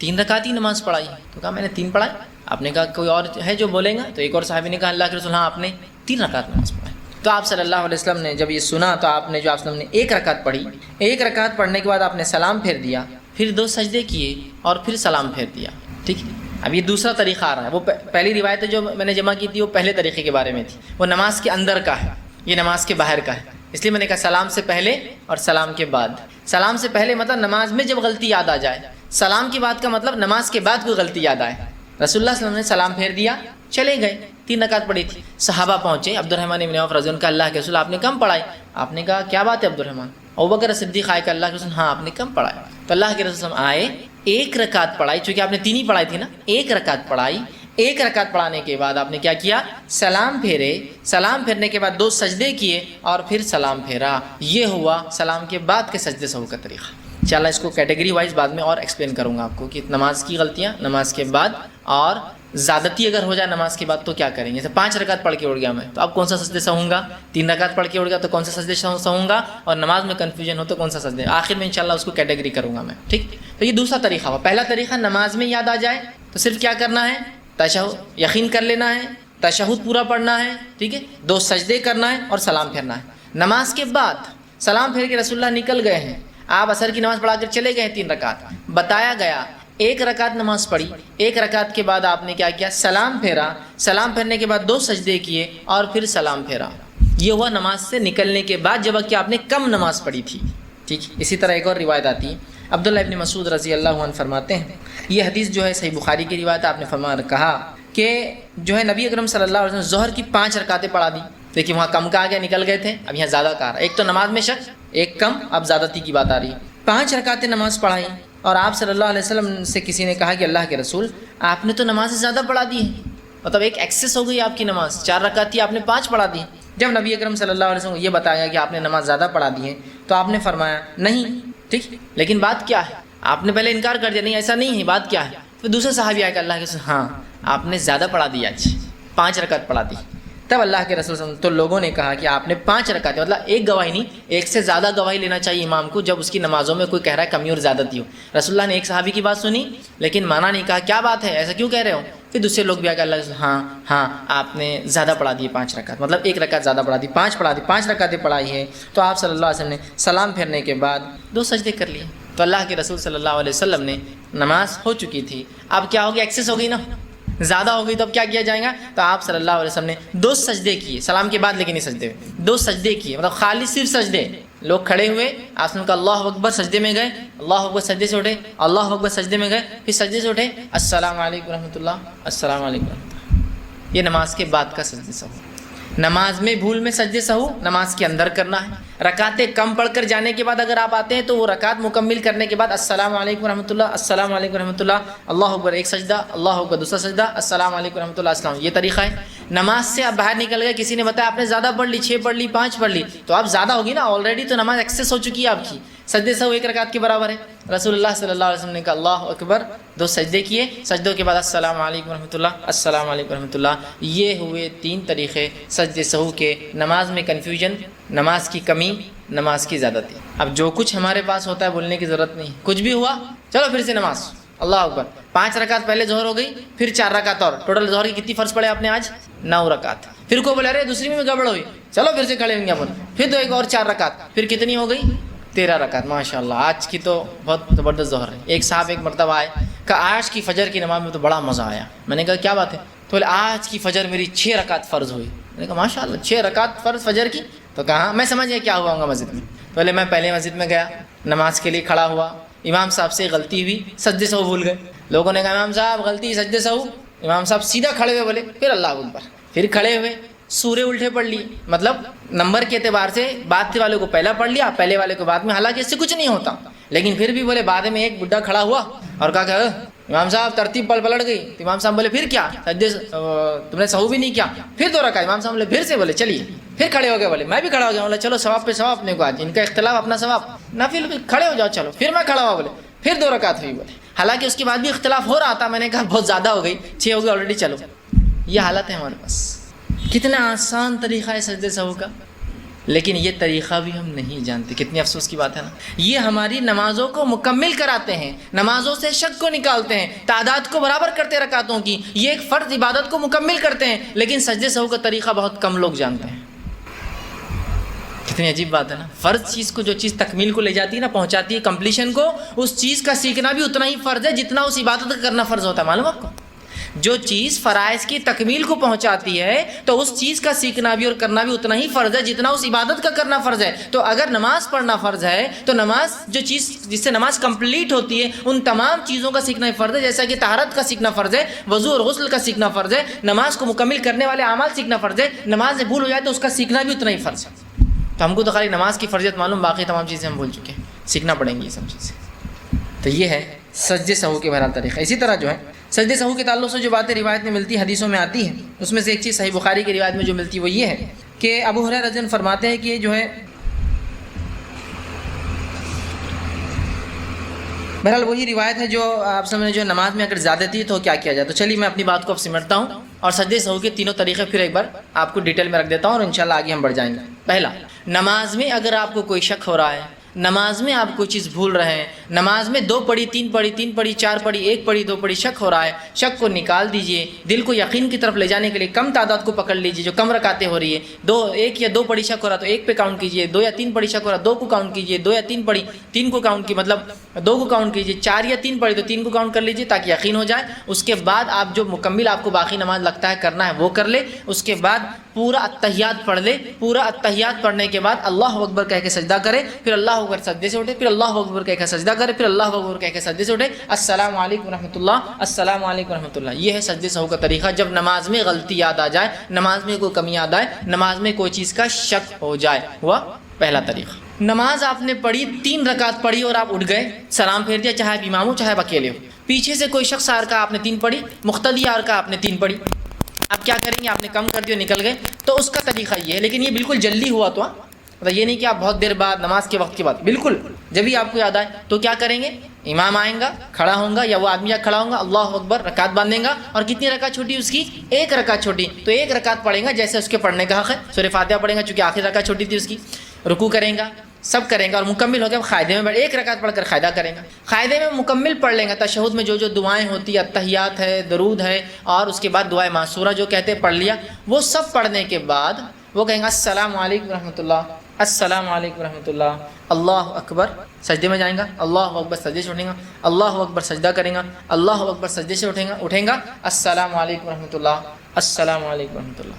3 رکعت ہی نماز پڑھائی. تو کہا میں نے 3 پڑھائی. آپ نے کہا کوئی اور ہے جو بولے گا؟ تو ایک اور صحابی نے کہا اللہ کے رسول ہاں آپ نے 3 رکعت نماز پڑھائی. تو آپ صلی اللہ علیہ وسلم نے جب یہ سنا تو آپ نے جو آپ صلی اللہ علیہ وسلم نے 1 رکعت پڑھی، 1 رکعت پڑھنے کے بعد آپ نے سلام پھیر دیا، پھر 2 سجدے کیے اور پھر سلام پھیر دیا. ٹھیک ہے، اب یہ دوسرا طریقہ آ رہا ہے. وہ پہلی روایت جو میں نے جمع کی تھی وہ پہلے طریقے کے بارے میں تھی، وہ نماز کے اندر کا ہے، یہ نماز کے باہر کا ہے. اس لیے میں نے کہا سلام سے پہلے اور سلام کے بعد. سلام سے پہلے مطلب نماز میں جب غلطی یاد آ جائے، سلام کی بات کا مطلب نماز کے بعد کوئی غلطی یاد آئے. رسول اللہ صلی اللہ علیہ وسلم نے سلام پھیر دیا، چلے گئے، 3 رکعت پڑھی تھی. صحابہ پہنچے، عبد الرحمن ابن عوف رضی اللہ عنہ کا اللہ کے رسول آپ نے کم پڑھائی. آپ نے کہا کیا بات ہے عبد الرحمن؟ ابوبکر صدیق آئے کہ اللہ کے رسول ہاں آپ نے کم پڑھائی. تو اللہ کے رسول آئے، 1 رکعت پڑھائی، چونکہ آپ نے 3 ہی پڑھائی تھی نا، 1 رکعت پڑھائی. 1 رکعت پڑھانے کے بعد آپ نے کیا کیا؟ سلام پھیرے، سلام پھیرنے کے بعد 2 سجدے کیے اور پھر سلام پھیرا. یہ ہوا سلام کے بعد کے سجدے سہو کا طریقہ. انشاءاللہ اس کو کیٹیگری وائز بعد میں اور ایکسپلین کروں گا آپ کو کہ نماز کی غلطیاں نماز کے بعد، اور زیادتی اگر ہو جائے نماز کے بعد تو کیا کریں گے. جیسے 5 رکعت پڑھ کے اٹھ گیا میں تو اب کون سا سجدے سہوں گا؟ 3 رکعت پڑھ کے اٹھ گیا تو کون سا سجدے سہوں گا؟ اور نماز میں کنفیوژن ہو تو کون سا سجدے؟ آخر میں انشاءاللہ اس کو کیٹیگری کروں گا میں. ٹھیک، تو یہ دوسرا طریقہ ہوا. پہلا طریقہ نماز میں یاد آ جائے تو صرف کیا کرنا ہے؟ تشہد یقین کر لینا ہے، تشہد پورا پڑھنا ہے. ٹھیک ہے، 2 سجدے کرنا ہے اور سلام پھیرنا ہے. نماز کے بعد سلام پھیر کے رسول اللہ نکل گئے ہیں، آپ عصر کی نماز پڑھا کر چلے گئے ہیں 3 رکعت. بتایا گیا 1 رکعت نماز پڑھی، 1 رکعت کے بعد آپ نے کیا کیا؟ سلام پھیرا، سلام پھیرنے کے بعد 2 سجدے کیے اور پھر سلام پھیرا. یہ ہوا نماز سے نکلنے کے بعد، جبکہ آپ نے کم نماز پڑھی تھی. ٹھیک، اسی طرح ایک اور روایت آتی ہے، عبداللہ ابن مسعود رضی اللہ عنہ فرماتے ہیں، یہ حدیث جو ہے صحیح بخاری کی روایت ہے، آپ نے فرمایا کہا کہ جو ہے نبی اکرم صلی اللہ علیہ وسلم ظہر کی 5 رکعتیں پڑھا دی. دیکھیے وہاں کم کہا گیا، نکل گئے تھے، اب یہاں زیادہ کہا رہا ہے. ایک تو نماز میں شک، ایک کم، اب زیادتی کی بات آ رہی ہے. 5 رکعتیں نماز پڑھائی، اور آپ صلی اللہ علیہ وسلم سے کسی نے کہا کہ اللہ کے رسول آپ نے تو نماز زیادہ پڑھا دی ہے، مطلب ایک ایکسیس ہو گئی آپ کی نماز. 4 رکعت تھی، آپ نے 5 پڑھا دی. جب نبی اکرم صلی اللہ علیہ وسلم کو یہ بتایا کہ آپ نے نماز زیادہ پڑھا دی ہے تو آپ نے فرمایا نہیں. ٹھیک، لیکن بات کیا ہے؟ آپ نے پہلے انکار کر دیا، نہیں ایسا نہیں ہے، بات کیا ہے؟ پھر دوسرے صحابی آئے کہ اللہ کے رسول ہاں آپ نے زیادہ پڑھا دی، آج 5 رکعت پڑھا دی. تب اللہ کے رسول صلی اللہ علیہ وسلم تو لوگوں نے کہا کہ آپ نے 5 رکعتیں، مطلب ایک گواہی نہیں، ایک سے زیادہ گواہی لینا چاہیے امام کو جب اس کی نمازوں میں کوئی کہہ رہا ہے کمی اور زیادتی ہو. رسول اللہ نے ایک صحابی کی بات سنی لیکن مانا نہیں، کہا کیا بات ہے، ایسا کیوں کہہ رہے ہو؟ پھر دوسرے لوگ بھی آ کے اللہ کے رسول ہاں آپ نے زیادہ پڑھا دی 5 رکعت، مطلب 1 رکعت زیادہ پڑھا دی، 5 پڑھا دی، 5 رکعتیں پڑھائی ہے. تو آپ صلی اللہ علیہ وسلم نے سلام پھیرنے کے بعد 2 سجدے کر لیے. تو اللہ کے رسول صلی اللہ علیہ وسلم نے نماز ہو چکی تھی، اب کیا ہوگی؟ ایکسیس ہو گئی نا، زیادہ ہو گئی، تو اب کیا کیا جائے گا؟ تو آپ صلی اللہ علیہ وسلم نے 2 سجدے کیے سلام کے بعد، لیکن یہ سجدے 2 سجدے کیے، مطلب خالی صرف سجدے. لوگ کھڑے ہوئے، آپ نے کہا اللہ اکبر، سجدے میں گئے، اللہ اکبر، سجدے سے اٹھے، اللہ اکبر، سجدے میں گئے، پھر سجدے سے اٹھے، السلام علیکم ورحمۃ اللہ، السلام علیکم ورحمۃ اللہ. یہ نماز کے بعد کا سجدے سہو. نماز میں بھول میں سجدے سہو نماز کے اندر کرنا ہے. رکعتیں کم پڑھ کر جانے کے بعد اگر آپ آتے ہیں تو وہ رکعت مکمل کرنے کے بعد السلام علیکم ورحمۃ اللہ، السلام علیکم ورحمۃ اللہ، اللہ اکبر، 1 سجدہ، اللہ اکبر، دوسرا سجدہ، السلام علیکم ورحمۃ اللہ، السلام. یہ طریقہ ہے. نماز سے آپ باہر نکل گئے، کسی نے بتایا آپ نے زیادہ پڑھ لی، 6 پڑھ لی، 5 پڑھ لی، تو آپ زیادہ ہوگی نا، آلریڈی تو نماز ایکسیس ہو چکی ہے آپ کی. سجدے سہو 1 رکعت کے برابر ہے. رسول اللہ صلی اللہ علیہ وسلم نے کہا اللہ اکبر، 2 سجدے کیے، سجدوں کے بعد السلام علیکم ورحمۃ اللہ، السلام علیکم ورحمۃ اللہ. یہ ہوئے 3 طریقے سجدے سہو کے. نماز میں کنفیوژن، نماز کی کمی، نماز کی زیادتی. اب جو کچھ ہمارے پاس ہوتا ہے بولنے کی ضرورت نہیں، کچھ بھی ہوا چلو پھر سے نماز، اللہ اکبر. 5 رکعت پہلے ظہر ہو گئی، پھر 4 رکعت اور، ٹوٹل ظہر کی کتنی فرض پڑے آپ نے آج؟ 9 رکعت. پھر کوئی بولے ارے دوسری میں گڑبڑ ہوئی، چلو پھر سے کھڑے ہوں گے اپن، پھر تو ایک اور 4 رکعت، پھر کتنی ہو گئی 13 رکعت. ماشاء اللہ آج کی تو بہت زبردست ظہر ہے. ایک صاحب ایک مرتبہ آئے کہ آج کی فجر کی نماز میں تو بڑا مزہ آیا. میں نے کہا کیا بات ہے؟ تو بولے آج کی فجر میری 6 رکعت فرض ہوئی. میں نے کہا ماشاء اللہ 6 رکعت فرض فجر کی؟ تو کہا میں سمجھ گیا کیا ہوا ہوگا مسجد میں. تو بولے میں پہلے مسجد میں گیا، نماز کے لیے کھڑا ہوا، امام صاحب سے غلطی ہوئی، سجدے سہو بھول گئے. لوگوں نے کہا امام صاحب غلطی سجدے سہو. امام صاحب سیدھا کھڑے ہوئے بولے پھر اللہ اکبر، پھر کھڑے ہوئے سورے الٹے پڑھ لی. مطلب نمبر کے اعتبار سے بعد والے کو پہلا پڑھ لیا، پہلے والے کو بعد میں، حالانکہ اس سے کچھ نہیں ہوتا. لیکن پھر بھی بولے بعد میں ایک بڈھا کھڑا ہوا اور کہا کہ امام صاحب ترتیب پلٹ گئی. تو امام صاحب بولے پھر کیا سجدے تم نے سہو بھی نہیں کیا، پھر 2 رکعت. امام صاحب بولے پھر سے، بولے چلیے پھر کھڑے ہو گئے. بولے میں بھی کھڑا ہو گیا. بولے چلو ثواب پہ ثواب اپنے کو، آج ان کا اختلاف اپنا ثواب، نفل کھڑے ہو جاؤ. چلو پھر میں کھڑا ہوا، بولے پھر 2 رکعت ہوئی. بولے حالانکہ اس کے بعد بھی اختلاف ہو رہا تھا. میں نے کہا بہت زیادہ ہو گئی، 6 ہو گئی آلریڈی. چلو یہ حالت ہے ہمارے پاس. کتنا آسان طریقہ ہے سجدے سہو کا، لیکن یہ طریقہ بھی ہم نہیں جانتے. کتنی افسوس کی بات ہے نا. یہ ہماری نمازوں کو مکمل کراتے ہیں، نمازوں سے شک کو نکالتے ہیں، تعداد کو برابر کرتے رکعتوں کی. یہ ایک فرض عبادت کو مکمل کرتے ہیں، لیکن سجدے سہو کا طریقہ بہت کم لوگ جانتے ہیں. کتنی عجیب بات ہے نا. فرض چیز کو، جو چیز تکمیل کو لے جاتی ہے نا، پہنچاتی ہے کمپلیشن کو، اس چیز کا سیکھنا بھی اتنا ہی فرض ہے جتنا اس عبادت کا کرنا فرض ہوتا ہے. معلوم آپ کو؟ جو چیز فرائض کی تکمیل کو پہنچاتی ہے تو اس چیز کا سیکھنا بھی اور کرنا بھی اتنا ہی فرض ہے جتنا اس عبادت کا کرنا فرض ہے. تو اگر نماز پڑھنا فرض ہے تو نماز، جو چیز جس سے نماز کمپلیٹ ہوتی ہے، ان تمام چیزوں کا سیکھنا فرض ہے. جیسا کہ طہارت کا سیکھنا فرض ہے، وضو اور غسل کا سیکھنا فرض ہے، نماز کو مکمل کرنے والے اعمال سیکھنا فرض ہے. نماز میں بھول ہو جائے تو اس کا سیکھنا بھی اتنا ہی فرض ہے. تو ہم کو تو خالی نماز کی فرضیت معلوم، باقی تمام چیزیں ہم بھول چکے ہیں. سیکھنا پڑیں گی یہ سب چیزیں. تو یہ ہے سجدے سہو کے بہرحال طریقہ. اسی طرح جو ہے سجدے سہو کے تعلق سے جو باتیں روایت میں ملتی، حدیثوں میں آتی ہیں، اس میں سے ایک چیز صحیح بخاری کی روایت میں جو ملتی وہ یہ ہے کہ ابو ہریرہ رضی اللہ عنہ فرماتے ہیں کہ جو ہے بہرحال وہی روایت ہے جو آپ سمجھیں، جو نماز میں اگر زیادتی ہے تو کیا کیا جائے. تو چلیے میں اپنی بات کو اب سمٹتا ہوں اور سجدے سہو کے تینوں طریقے پھر ایک بار آپ کو ڈیٹیل میں رکھ دیتا ہوں اور انشاءاللہ آگے ہم بڑھ جائیں گے. پہلا، نماز میں اگر آپ کو کوئی شک ہو رہا ہے، نماز میں آپ کوئی چیز بھول رہے ہیں، نماز میں 2 پڑھی 3 پڑھی 3 پڑھی 4 پڑھی 1 پڑھی 2 پڑھی، شک ہو رہا ہے، شک کو نکال دیجئے. دل کو یقین کی طرف لے جانے کے لیے کم تعداد کو پکڑ لیجئے جو کم رکعتیں ہو رہی ہے. 1 یا 2 پڑھی شک ہو رہا تو 1 پہ کاؤنٹ کیجئے. 2 یا 3 پڑھی شک ہو رہا 2 کو کاؤنٹ کیجئے. 2 یا 3 پڑھی 3 کو کاؤنٹ کی، مطلب 2 کو کاؤنٹ کیجئے. 4 یا 3 پڑھی تو 3 کو کاؤنٹ کر لیجئے تاکہ یقین ہو جائے. اس کے بعد آپ جو مکمل آپ کو باقی نماز لگتا ہے کرنا ہے وہ کر لے. اس کے بعد پورا التحیات پڑھ لے. پورا التحیات پڑھنے کے بعد اللہ اکبر کہہ کے سجدہ کرے، پھر اللہ اکبر سجدے سے اٹھے، پھر اللہ اکبر کہہ کے سجدہ کرے، پھر اللہ اکبر کہہ کے سجدے سے اٹھے. السلام علیکم ورحمۃ اللہ، السلام علیکم ورحمۃ اللہ. یہ ہے سجدے سہو کا طریقہ. جب نماز میں غلطی یاد آ جائے، نماز میں کوئی کمی یاد آئے، نماز میں کوئی چیز کا شک ہو جائے، ہوا پہلا طریقہ. نماز آپ نے پڑھی، 3 رکعت پڑھی اور آپ اٹھ گئے، سلام پھیر دیا، چاہے آپ امام ہو چاہے آپ اکیلے ہو. پیچھے سے کوئی شخص آ رکا، آپ نے 3 پڑھی، مقتدی آ رکا، آپ نے 3 پڑھی. آپ کیا کریں گے؟ آپ نے کم کر دیا، نکل گئے. تو اس کا طریقہ یہ ہے، لیکن یہ بالکل جلدی ہوا تو مطلب یہ نہیں کہ آپ بہت دیر بعد نماز کے وقت کے بعد، بالکل جب بھی آپ کو یاد آئے تو کیا کریں گے؟ امام آئیں گا، کھڑا ہوں گا یا وہ آدمی کھڑا ہوں گا، اللہ اکبر، رکعت باندھیں گا. اور کتنی رکعت چھوٹی اس کی؟ 1 رکعت چھوٹی. تو 1 رکعت پڑھیں گا جیسے اس کے پڑھنے کا حق ہے. سورہ فاتحہ پڑھیں گا چونکہ آخری رکعت چھوٹی تھی اس کی. رکوع کریں گا، سب کریں گا اور مکمل ہو گیا قاعدے میں 1 رکعت پڑھ کر قاعدہ کریں گا. قاعدے میں مکمل پڑھ لیں گا. تشہد میں جو دعائیں ہوتی ہیں، التحیات ہے، درود ہے، اور اس کے بعد دعائے معصورہ جو کہتے ہیں پڑھ لیا. وہ سب پڑھنے کے بعد وہ کہیں گا السلام علیکم ورحمۃ اللہ، السلام علیکم ورحمۃ اللہ، اللہ اکبر، سجدے میں جائیں گا، اللہ اکبر سجدے سے اٹھیں گا، اللہ اکبر سجدہ کریں گا، اللہ اکبر سجدے سے اٹھیں گا، السلام علیکم ورحمۃ اللہ، السلام علیکم ورحمۃ اللہ.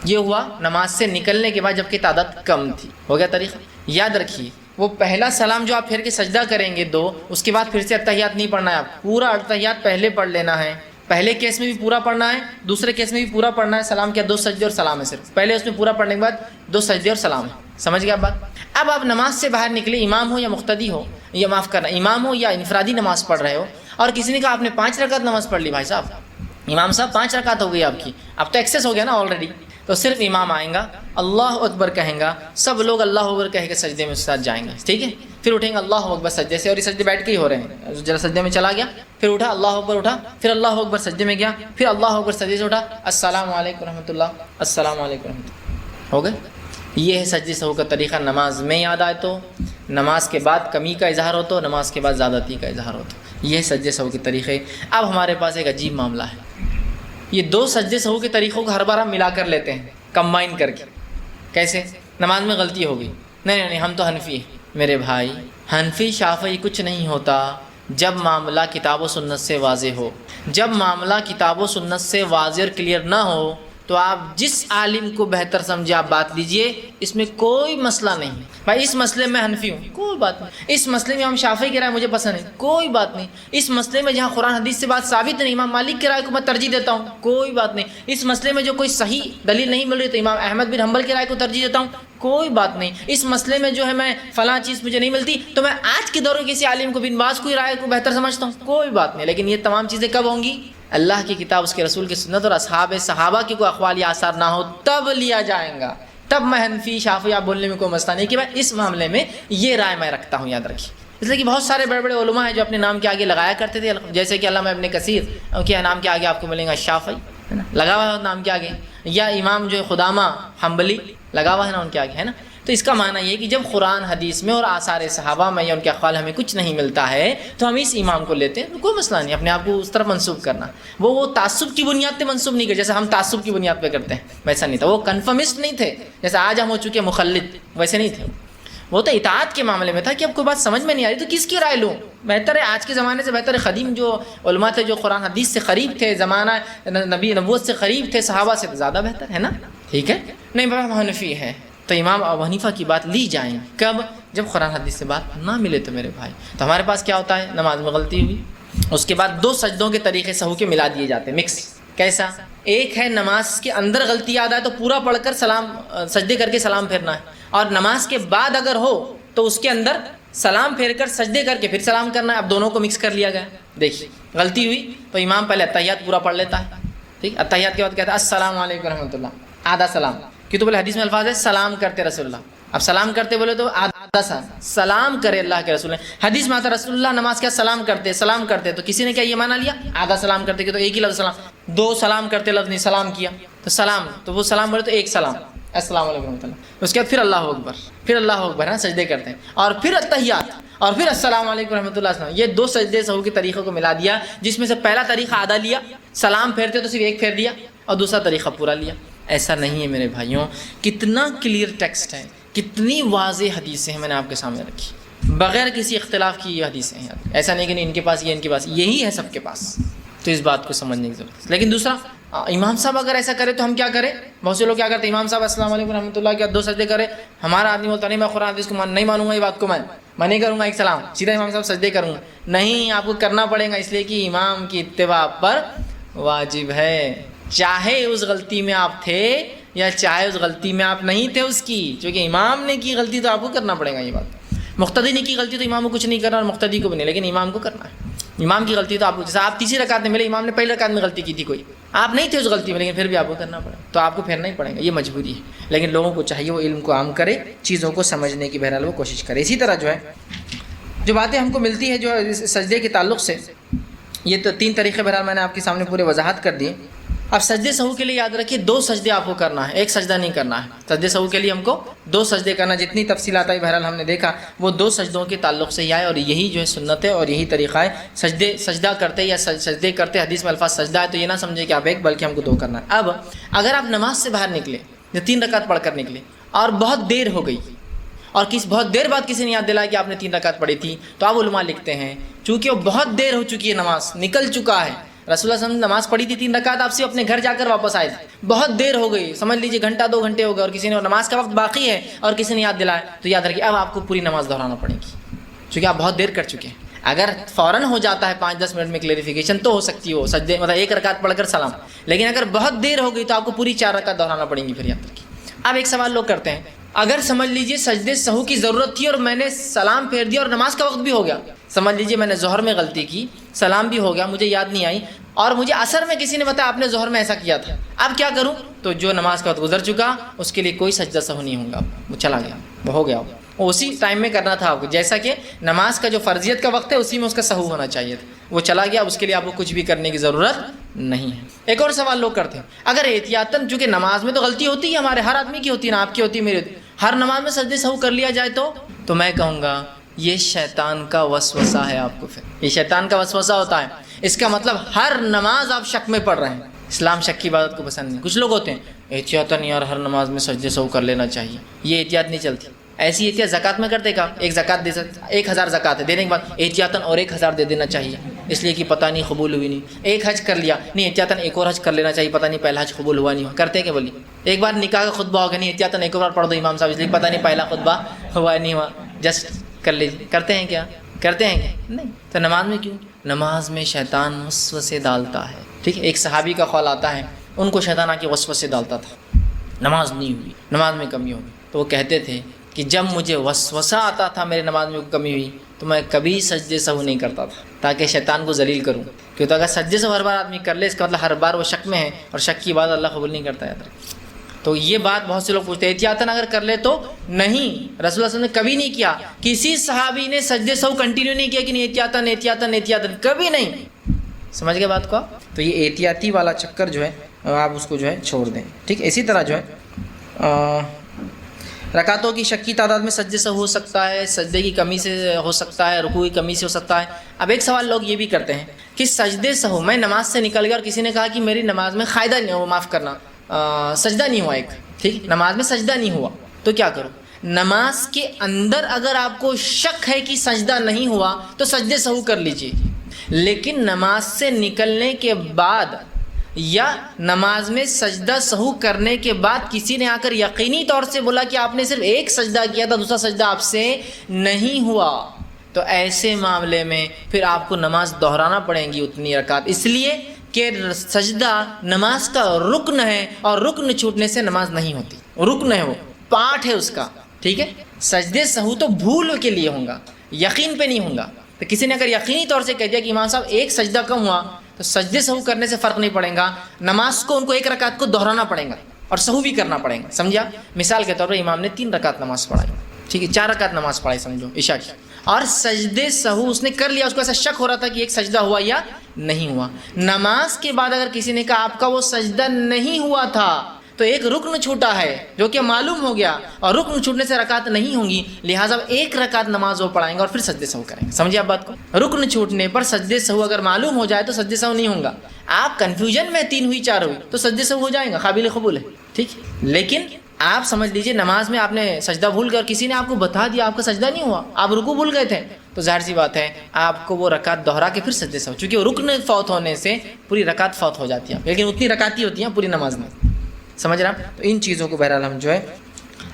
یہ ہوا نماز سے نکلنے کے بعد جبکہ تعداد کم تھی. ہو گیا طریقہ. یاد رکھیے وہ پہلا سلام جو آپ پھر کے سجدہ کریں گے 2، اس کے بعد پھر سے التحیات نہیں پڑھنا ہے. آپ پورا التحیات پہلے پڑھ لینا ہے. پہلے کیس میں بھی پورا پڑھنا ہے، دوسرے کیس میں بھی پورا پڑھنا ہے. سلام کیا 2 سجدے اور سلام ہے صرف. پہلے اس میں پورا پڑھنے کے بعد 2 سجدے اور سلام ہے. سمجھ گیا بات؟ اب آپ نماز سے باہر نکلے، امام ہو یا مقتدی ہو، یا معاف کرنا امام ہو یا انفرادی نماز پڑھ رہے ہو، اور کسی نے کہا آپ نے 5 رکعت نماز پڑھ لی. بھائی صاحب، امام صاحب 5 رکعت ہو گئی آپ کی، اب تو ایکسیس ہو گیا نا آلریڈی. تو صرف امام آئیں گا، اللہ اکبر کہیں گا، سب لوگ اللہ اکبر کہہ کے سجدے میں ساتھ جائیں گے. ٹھیک ہے؟ پھر اٹھیں گے اللہ اکبر سجدے سے، اور یہ سجدے بیٹھ کے ہی ہو رہے ہیں. ذرا سجدے میں چلا گیا، پھر اٹھا اللہ اکبر، اٹھا، پھر اللہ اکبر سجدے میں گیا، پھر اللہ اکبر سجدے سے اٹھا، السلام علیکم ورحمۃ اللہ، السلام علیکم ورحمۃ اللہ. ہو گئے. یہ ہے سجدے سہو کا طریقہ. نماز میں یاد آئے تو، نماز کے بعد کمی کا اظہار ہو تو، نماز کے بعد زیادتی کا اظہار ہو تو. یہ ہے سجدے سہو کے طریقے. اب ہمارے پاس ایک عجیب معاملہ ہے. یہ دو سجدے سہو کے طریقوں کو ہر بار ہم ملا کر لیتے ہیں، کمبائن کر کے. کیسے؟ نماز میں غلطی ہو گئی، نہیں ہم تو حنفی ہیں. میرے بھائی، حنفی شافعی کچھ نہیں ہوتا جب معاملہ کتاب و سنت سے واضح ہو. جب معاملہ کتاب و سنت سے واضح اور کلیئر نہ ہو تو آپ جس عالم کو بہتر سمجھے آپ بات لیجئے، اس میں کوئی مسئلہ نہیں. بھائی اس مسئلے میں حنفی ہوں، کوئی بات نہیں. اس مسئلے میں ہم شافعی کی رائے مجھے پسند ہے، کوئی بات نہیں. اس مسئلے میں جہاں قرآن حدیث سے بات ثابت نہیں، امام مالک کی رائے کو میں ترجیح دیتا ہوں، کوئی بات نہیں. اس مسئلے میں جو کوئی صحیح دلیل نہیں مل رہی تو امام احمد بن حنبل کی رائے کو ترجیح دیتا ہوں، کوئی بات نہیں. اس مسئلے میں جو ہے میں فلاں چیز مجھے نہیں ملتی تو میں آج کے دور کے کسی عالم کو بن باز کی رائے کو بہتر سمجھتا ہوں، کوئی بات نہیں. لیکن یہ تمام چیزیں کب ہوں گی؟ اللہ کی کتاب، اس کے رسول کی سنت اور اصحاب صحابہ کی کوئی اقوال یا آثار نہ ہو تب لیا جائے گا. تب میں حنفی شافعی آپ بولنے میں کوئی مسئلہ نہیں کہ میں اس معاملے میں یہ رائے میں رکھتا ہوں. یاد رکھیے، اس لیے کہ بہت سارے بڑے بڑے علماء ہیں جو اپنے نام کے آگے لگایا کرتے تھے، جیسے کہ علامہ ابن کثیر کے نام کے آگے آپ کو ملیں گا شافعی، ہے نا، لگا ہوا ہے نام کے آگے. یا امام جو خدامہ حنبلی لگا ہوا ہے نا ان کے آگے، ہے نا. تو اس کا معنی یہ کہ جب قرآن حدیث میں اور آثار صحابہ میں یا ان کے اقوال ہمیں کچھ نہیں ملتا ہے تو ہم اس امام کو لیتے ہیں، کوئی مسئلہ نہیں. اپنے آپ کو اس طرف منسوب کرنا، وہ تعصب کی بنیاد پہ منسوب نہیں کرتے جیسے ہم تعصب کی بنیاد پہ کرتے ہیں، ویسا نہیں تھا. وہ کنفرمسٹ نہیں تھے جیسے آج ہم ہو چکے مخلد، ویسے نہیں تھے. وہ تو اطاعت کے معاملے میں تھا کہ اب کوئی بات سمجھ میں نہیں آ رہی تو کس کی رائے لوں. بہتر ہے آج کے زمانے سے بہتر ہے قدیم جو علماء تھے جو قرآن حدیث سے قریب تھے، زمانہ نبی نبوت سے قریب تھے، صحابہ سے زیادہ بہتر ہے نا. ٹھیک ہے، نہیں بابا ہم حنفی ہے تو امام ابو حنیفہ کی بات لی جائیں. کب؟ جب قرآن حدیث سے بات نہ ملے تو میرے بھائی. تو ہمارے پاس کیا ہوتا ہے؟ نماز میں غلطی ہوئی، اس کے بعد دو سجدوں کے طریقے سہو کے ملا دیے جاتے ہیں، مکس. کیسا؟ ایک ہے نماز کے اندر غلطی یاد آئے تو پورا پڑھ کر سلام سجدے کر کے سلام پھیرنا ہے، اور نماز کے بعد اگر ہو تو اس کے اندر سلام پھیر کر سجدے کر کے پھر سلام کرنا ہے. اب دونوں کو مکس کر لیا گیا. دیکھیے غلطی ہوئی تو امام پہلے اتحیات پورا پڑھ لیتا ہے، ٹھیک. اتحیات کے بعد کہتا ہے السلام علیکم ورحمۃ اللہ، آدھا سلام، کہ تو بولے حدیث میں الفاظ ہے سلام کرتے رسول اللہ. اب سلام کرتے بولے تو آدھا سلام کرے اللہ کے رسول نے. حدیث میں آتا رسول اللہ نماز کیا سلام کرتے تو کسی نے کیا یہ مانا لیا آدھا سلام کرتے کہ تو ایک ہی لفظ سلام، دو سلام کرتے لفظ نہیں سلام کیا تو سلام، تو وہ سلام بولے تو ایک سلام السلام علیکم ورحمۃ اللہ. اس کے بعد پھر اللہ اکبر ہے سجدے کرتے ہیں، اور پھر التحیات، اور پھر السلام علیکم ورحمۃ اللہ. یہ دو سجدے سہو کے طریقوں کو ملا دیا، جس میں سے پہلا طریقہ آدھا لیا، سلام پھیرتے تو صرف ایک پھیر دیا، اور دوسرا طریقہ پورا لیا. ایسا نہیں ہے میرے بھائیوں. کتنا کلیئر ٹیکسٹ ہے، کتنی واضح حدیثیں ہیں میں نے آپ کے سامنے رکھی، بغیر کسی اختلاف کی یہ حدیثیں ہیں. ایسا نہیں کہ نہیں ان کے پاس یہ ان کے پاس یہی ہے سب کے پاس. تو اس بات کو سمجھنے کی ضرورت ہے. لیکن دوسرا، امام صاحب اگر ایسا کرے تو ہم کیا کریں؟ بہت سے لوگ کیا کرتے ہیں، امام صاحب السلام علیکم ورحمۃ اللہ کے دو سجدے کرے، ہمارا آدمی بولتا نہیں میں قرآن حدیث کو نہیں مانوں گا، یہ بات کو میں نہیں کروں گا، ایک سلام سیدھا امام صاحب سجدے کروں گا. نہیں، آپ کو کرنا پڑے گا، اس لیے کہ امام کی اتباع پر واجب ہے، چاہے اس غلطی میں آپ تھے یا چاہے اس غلطی میں آپ نہیں تھے اس کی. چونکہ امام نے کی غلطی تو آپ کو کرنا پڑے گا. یہ بات مقتدی نے کی غلطی تو امام کو کچھ نہیں کرنا اور مقتدی کو بھی نہیں، لیکن امام کو کرنا ہے. امام کی غلطی تو آپ کو، جیسے آپ تیسری رکعت میں ملے، امام نے پہلی رکعت میں غلطی کی تھی، کوئی آپ نہیں تھے اس غلطی میں، لیکن پھر بھی آپ کو کرنا پڑا تو آپ کو پھیرنا ہی پڑے گا. یہ مجبوری ہے. لیکن لوگوں کو چاہیے وہ علم کو عام کرے، چیزوں کو سمجھنے کی بہرحال وہ کوشش کرے. اسی طرح جو ہے جو باتیں ہم کو ملتی ہے جو سجدے کے تعلق سے، یہ تو تین طریقے بہرحال میں نے آپ کے سامنے پورے وضاحت کر دیے. اب سجدے سہو کے لیے یاد رکھیے دو سجدے آپ کو کرنا ہے، ایک سجدہ نہیں کرنا ہے. سجدے سہو کے لیے ہم کو دو سجدے کرنا، جتنی تفصیلات آئی بہرحال ہم نے دیکھا وہ دو سجدوں کے تعلق سے ہی آئے، اور یہی جو ہے سنت ہے اور یہی طریقہ ہے. سجدہ کرتے یا سجدے کرتے حدیث میں الفاظ سجدہ ہے تو یہ نہ سمجھے کہ آپ ایک، بلکہ ہم کو دو کرنا ہے. اب اگر آپ نماز سے باہر نکلے، جو 3 رکعت پڑھ کر نکلے اور بہت دیر ہو گئی، اور بہت دیر بعد کسی نے یاد دلایا کہ آپ نے 3 رکعت پڑھی تھی، تو آپ علماء لکھتے ہیں چونکہ وہ بہت دیر ہو چکی ہے، نماز نکل چکا ہے، رسول اللہ صلی اللہ علیہ وسلم نماز پڑھی تھی 3 رکعت، آپ سے اپنے گھر جا کر واپس آئے تھے، بہت دیر ہو گئی، سمجھ لیجیے گھنٹہ 2 گھنٹے ہو گئے، اور کسی نے نماز کا وقت باقی ہے اور کسی نے یاد دلایا، تو یاد رکھیے اب آپ کو پوری نماز دہرانا پڑے گی، چونکہ آپ بہت دیر کر چکے ہیں. اگر فوراً ہو جاتا ہے 5-10 منٹ میں کلیریفیکیشن تو ہو سکتی ہے وہ سجدے، مطلب 1 رکعت پڑھ کر سلام، لیکن اگر بہت دیر ہو گئی تو آپ کو پوری 4 رکعت دہرانا پڑیں گی. پھر یاد رکھیے. اب ایک سوال لوگ کرتے ہیں، اگر سمجھ لیجیے سجدے سہو کی ضرورت تھی اور میں نے سلام پھیر دیا اور نماز کا وقت بھی ہو گیا، سمجھ لیجیے میں نے ظہر میں غلطی کی، سلام بھی ہو گیا، مجھے یاد نہیں آئی، اور مجھے عصر میں کسی نے بتایا آپ نے ظہر میں ایسا کیا تھا، اب کیا کروں؟ تو جو نماز کا وقت گزر چکا اس کے لیے کوئی سجدہ سہو نہیں ہوگا، وہ چلا گیا، وہ ہو گیا، وہ اسی ٹائم میں کرنا تھا آپ کو، جیسا کہ نماز کا جو فرضیت کا وقت ہے اسی میں اس کا سہو ہونا چاہیے تھا، وہ چلا گیا، اس کے لیے آپ کو کچھ بھی کرنے کی ضرورت نہیں ہے. ایک اور سوال لوگ کرتے ہیں، اگر احتیاطاً، چونکہ نماز میں تو غلطی ہوتی ہے، ہمارے ہر آدمی کی ہوتی ہے نا، آپ کی ہوتی ہے، میری ہوتی ہے، ہر نماز میں سجدے سہو کر لیا جائے تو میں کہوں گا یہ شیطان کا وسوسہ ہے. آپ کو پھر یہ شیطان کا وسوسہ ہوتا ہے، اس کا مطلب ہر نماز آپ شک میں پڑھ رہے ہیں، اسلام شک کی عبادت کو پسند نہیں. کچھ لوگ ہوتے ہیں احتیاطاً یار ہر نماز میں سجدے سہو کر لینا چاہیے، یہ احتیاط نہیں چلتی. ایسی احتیاط زکوٰۃ میں کرتے کا، ایک زکوٰۃ دے سکتے 1000 زکوٰۃ ہے، دینے کے بعد احتیاطاً اور 1000 دے دینا چاہیے، اس لیے کہ پتہ نہیں قبول ہوئی نہیں. ایک حج کر لیا، نہیں احتیاطاً ایک اور حج کر لینا چاہیے، پتہ نہیں پہلا حج قبول ہوا نہیں ہوا. کرتے کہ بولی ایک بار نکاح کا خطبہ ہو گیا، نہیں احتیاطاً ایک اور بار پڑھ دو امام صاحب، اس لیے پتہ نہیں پہلا خطبہ ہوا نہیں ہوا، جسٹ کر لیجیے. کرتے ہیں کیا؟ کرتے ہیں کیا؟ نہیں. تو نماز میں کیوں؟ نماز میں شیطان وسوسے ڈالتا ہے. ٹھیک ہے، ایک صحابی کا قول آتا ہے ان کو شیطان آ کے وسوسے ڈالتا تھا، نماز نہیں ہوئی، نماز میں کمی ہوگی. تو وہ کہتے تھے کہ جب مجھے وسوسہ آتا تھا میرے نماز میں کمی ہوئی تو میں کبھی سجدے سہو نہیں کرتا تھا تاکہ شیطان کو ذلیل کروں. کیونکہ اگر سجدے سہو ہر بار آدمی کر لے اس کا مطلب ہر بار وہ شک میں ہے، اور شک کی بات اللہ قبول نہیں کرتا ہے. تو یہ بات بہت سے لوگ پوچھتے ہیں احتیاطاً اگر کر لے تو نہیں. رسول اللہ صلی اللہ علیہ وسلم نے کبھی نہیں کیا، کسی صحابی نے سجدے سہو کنٹینیو نہیں کیا کہ نہیں احتیاطاً احتیاطاً احتیاطاً، کبھی نہیں. سمجھ گئے بات کو آپ؟ تو یہ احتیاطی والا چکر جو ہے آپ اس کو جو ہے چھوڑ دیں. ٹھیک ہے، اسی طرح جو ہے رکعتوں کی شک کی تعداد میں سجدے سے ہو سکتا ہے، سجدے کی کمی سے ہو سکتا ہے، رکوع کی کمی سے ہو سکتا ہے. اب ایک سوال لوگ یہ بھی کرتے ہیں کہ سجدے سے ہو، میں نماز سے نکل گیا اور کسی نے کہا کہ میری نماز میں قاعدہ نہیں ہوا، معاف کرنا سجدہ نہیں ہوا، ایک ٹھیک نماز میں سجدہ نہیں ہوا، تو کیا کرو؟ نماز کے اندر اگر آپ کو شک ہے کہ سجدہ نہیں ہوا تو سجدے سہو کر لیجئے. لیکن نماز سے نکلنے کے بعد یا نماز میں سجدہ سہو کرنے کے بعد کسی نے آ کر یقینی طور سے بولا کہ آپ نے صرف ایک سجدہ کیا تھا، دوسرا سجدہ آپ سے نہیں ہوا، تو ایسے معاملے میں پھر آپ کو نماز دہرانا پڑیں گی اتنی رکعت، اس لیے کہ سجدہ نماز کا رکن ہے اور رکن چھوٹنے سے نماز نہیں ہوتی. رکن ہے، وہ پارٹ ہے اس کا. ٹھیک ہے، سجدے سہو تو بھول کے لیے ہوں گا، یقین پہ نہیں ہوں گا. تو کسی نے اگر یقینی طور سے کہہ دیا کہ امام صاحب ایک سجدہ کم ہوا تو سجدے سہو کرنے سے فرق نہیں پڑے گا، نماز کو ان کو ایک رکعت کو دہرانا پڑے گا اور سہو بھی کرنا پڑے گا. سمجھا؟ مثال کے طور پر امام نے 3 رکعت نماز پڑھائی، ٹھیک ہے 4 رکعت نماز پڑھائی سمجھو عشاء کی، اور سجدے سہو اس نے کر لیا، اس کو ایسا شک ہو رہا تھا کہ ایک سجدہ ہوا یا نہیں ہوا. نماز کے بعد اگر کسی نے کہا آپ کا وہ سجدہ نہیں ہوا تھا تو ایک رکن چھوٹا ہے جو کہ معلوم ہو گیا، اور رکن چھوٹنے سے رکعت نہیں ہوں گی، لہٰذا ایک رکعت نماز وہ پڑھائیں گے اور پھر سجدے سہو کریں گے. سمجھے آپ بات کو؟ رکن چھوٹنے پر سجدے سہو اگر معلوم ہو جائے تو سجدے سہو نہیں ہوں گا. آپ کنفیوژن میں 3 ہوئی 4 ہوئی تو سجدے سہو ہو جائیں گا، قابل قبول ہے. ٹھیک، لیکن آپ سمجھ لیجئے نماز میں آپ نے سجدہ بھول گئے اور کسی نے آپ کو بتا دیا آپ کا سجدہ نہیں ہوا، آپ رکوع بھول گئے تھے، تو ظاہر سی بات ہے آپ کو وہ رکعت دہرا کے پھر سجدے سہو، چونکہ رکن فوت ہونے سے پوری رکعت فوت ہو جاتی ہے، لیکن اتنی رکعت ہی ہوتی ہیں پوری نماز میں. سمجھ رہا؟ تو ان چیزوں کو بہرحال ہم جو ہے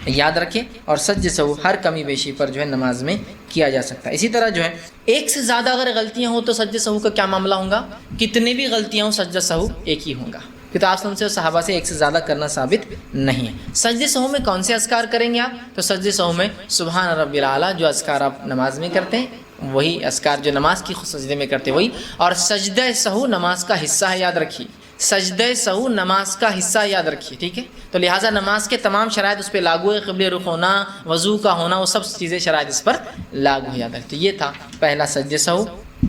یاد رکھیں، اور سجدے سہو ہر کمی بیشی پر جو ہے نماز میں کیا جا سکتا ہے. اسی طرح جو ہے ایک سے زیادہ اگر غلطیاں ہوں تو سجدے سہو کا کیا معاملہ ہوگا؟ کتنی بھی غلطیاں ہوں سجدہ سہو ایک ہی ہوگا، کیونکہ آپ سے صحابہ سے ایک سے زیادہ کرنا ثابت نہیں ہے. سجدے سہو میں کون سے اذکار کریں گے آپ؟ تو سجدے سہو میں سبحان ربی الاعلیٰ جو اذکار آپ نماز میں کرتے ہیں وہی اذکار جو نماز کی سجدے میں کرتے وہی، اور سجدہ سہو نماز کا حصہ ہے، یاد رکھیے سجدہ سہو نماز کا حصہ یاد رکھیے. ٹھیک ہے، تو لہٰذا نماز کے تمام شرائط اس پہ لاگو ہے، قبلہ رخ ہونا، وضو کا ہونا، وہ سب چیزیں شرائط اس پر لاگو ہے، یاد رکھیں. تو یہ تھا پہلا سجدہ سہو،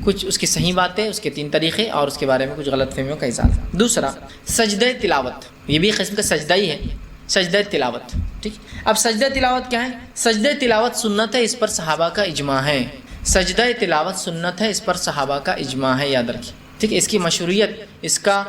کچھ اس کی صحیح باتیں، اس کے 3 طریقے اور اس کے بارے میں کچھ غلط فہمیوں کا اظہار. دوسرا سجدہ تلاوت، یہ بھی قسم کا سجدہ ہی ہے، سجدہ تلاوت. ٹھیک، اب سجدہ تلاوت کیا ہے؟ سجدہ تلاوت سنت ہے، اس پر صحابہ کا اجماع ہے. سجدہ تلاوت سنت ہے، اس پر صحابہ کا اجماع ہے، یاد رکھیں. ٹھیک ہے، اس کی مشروعیت، اس کا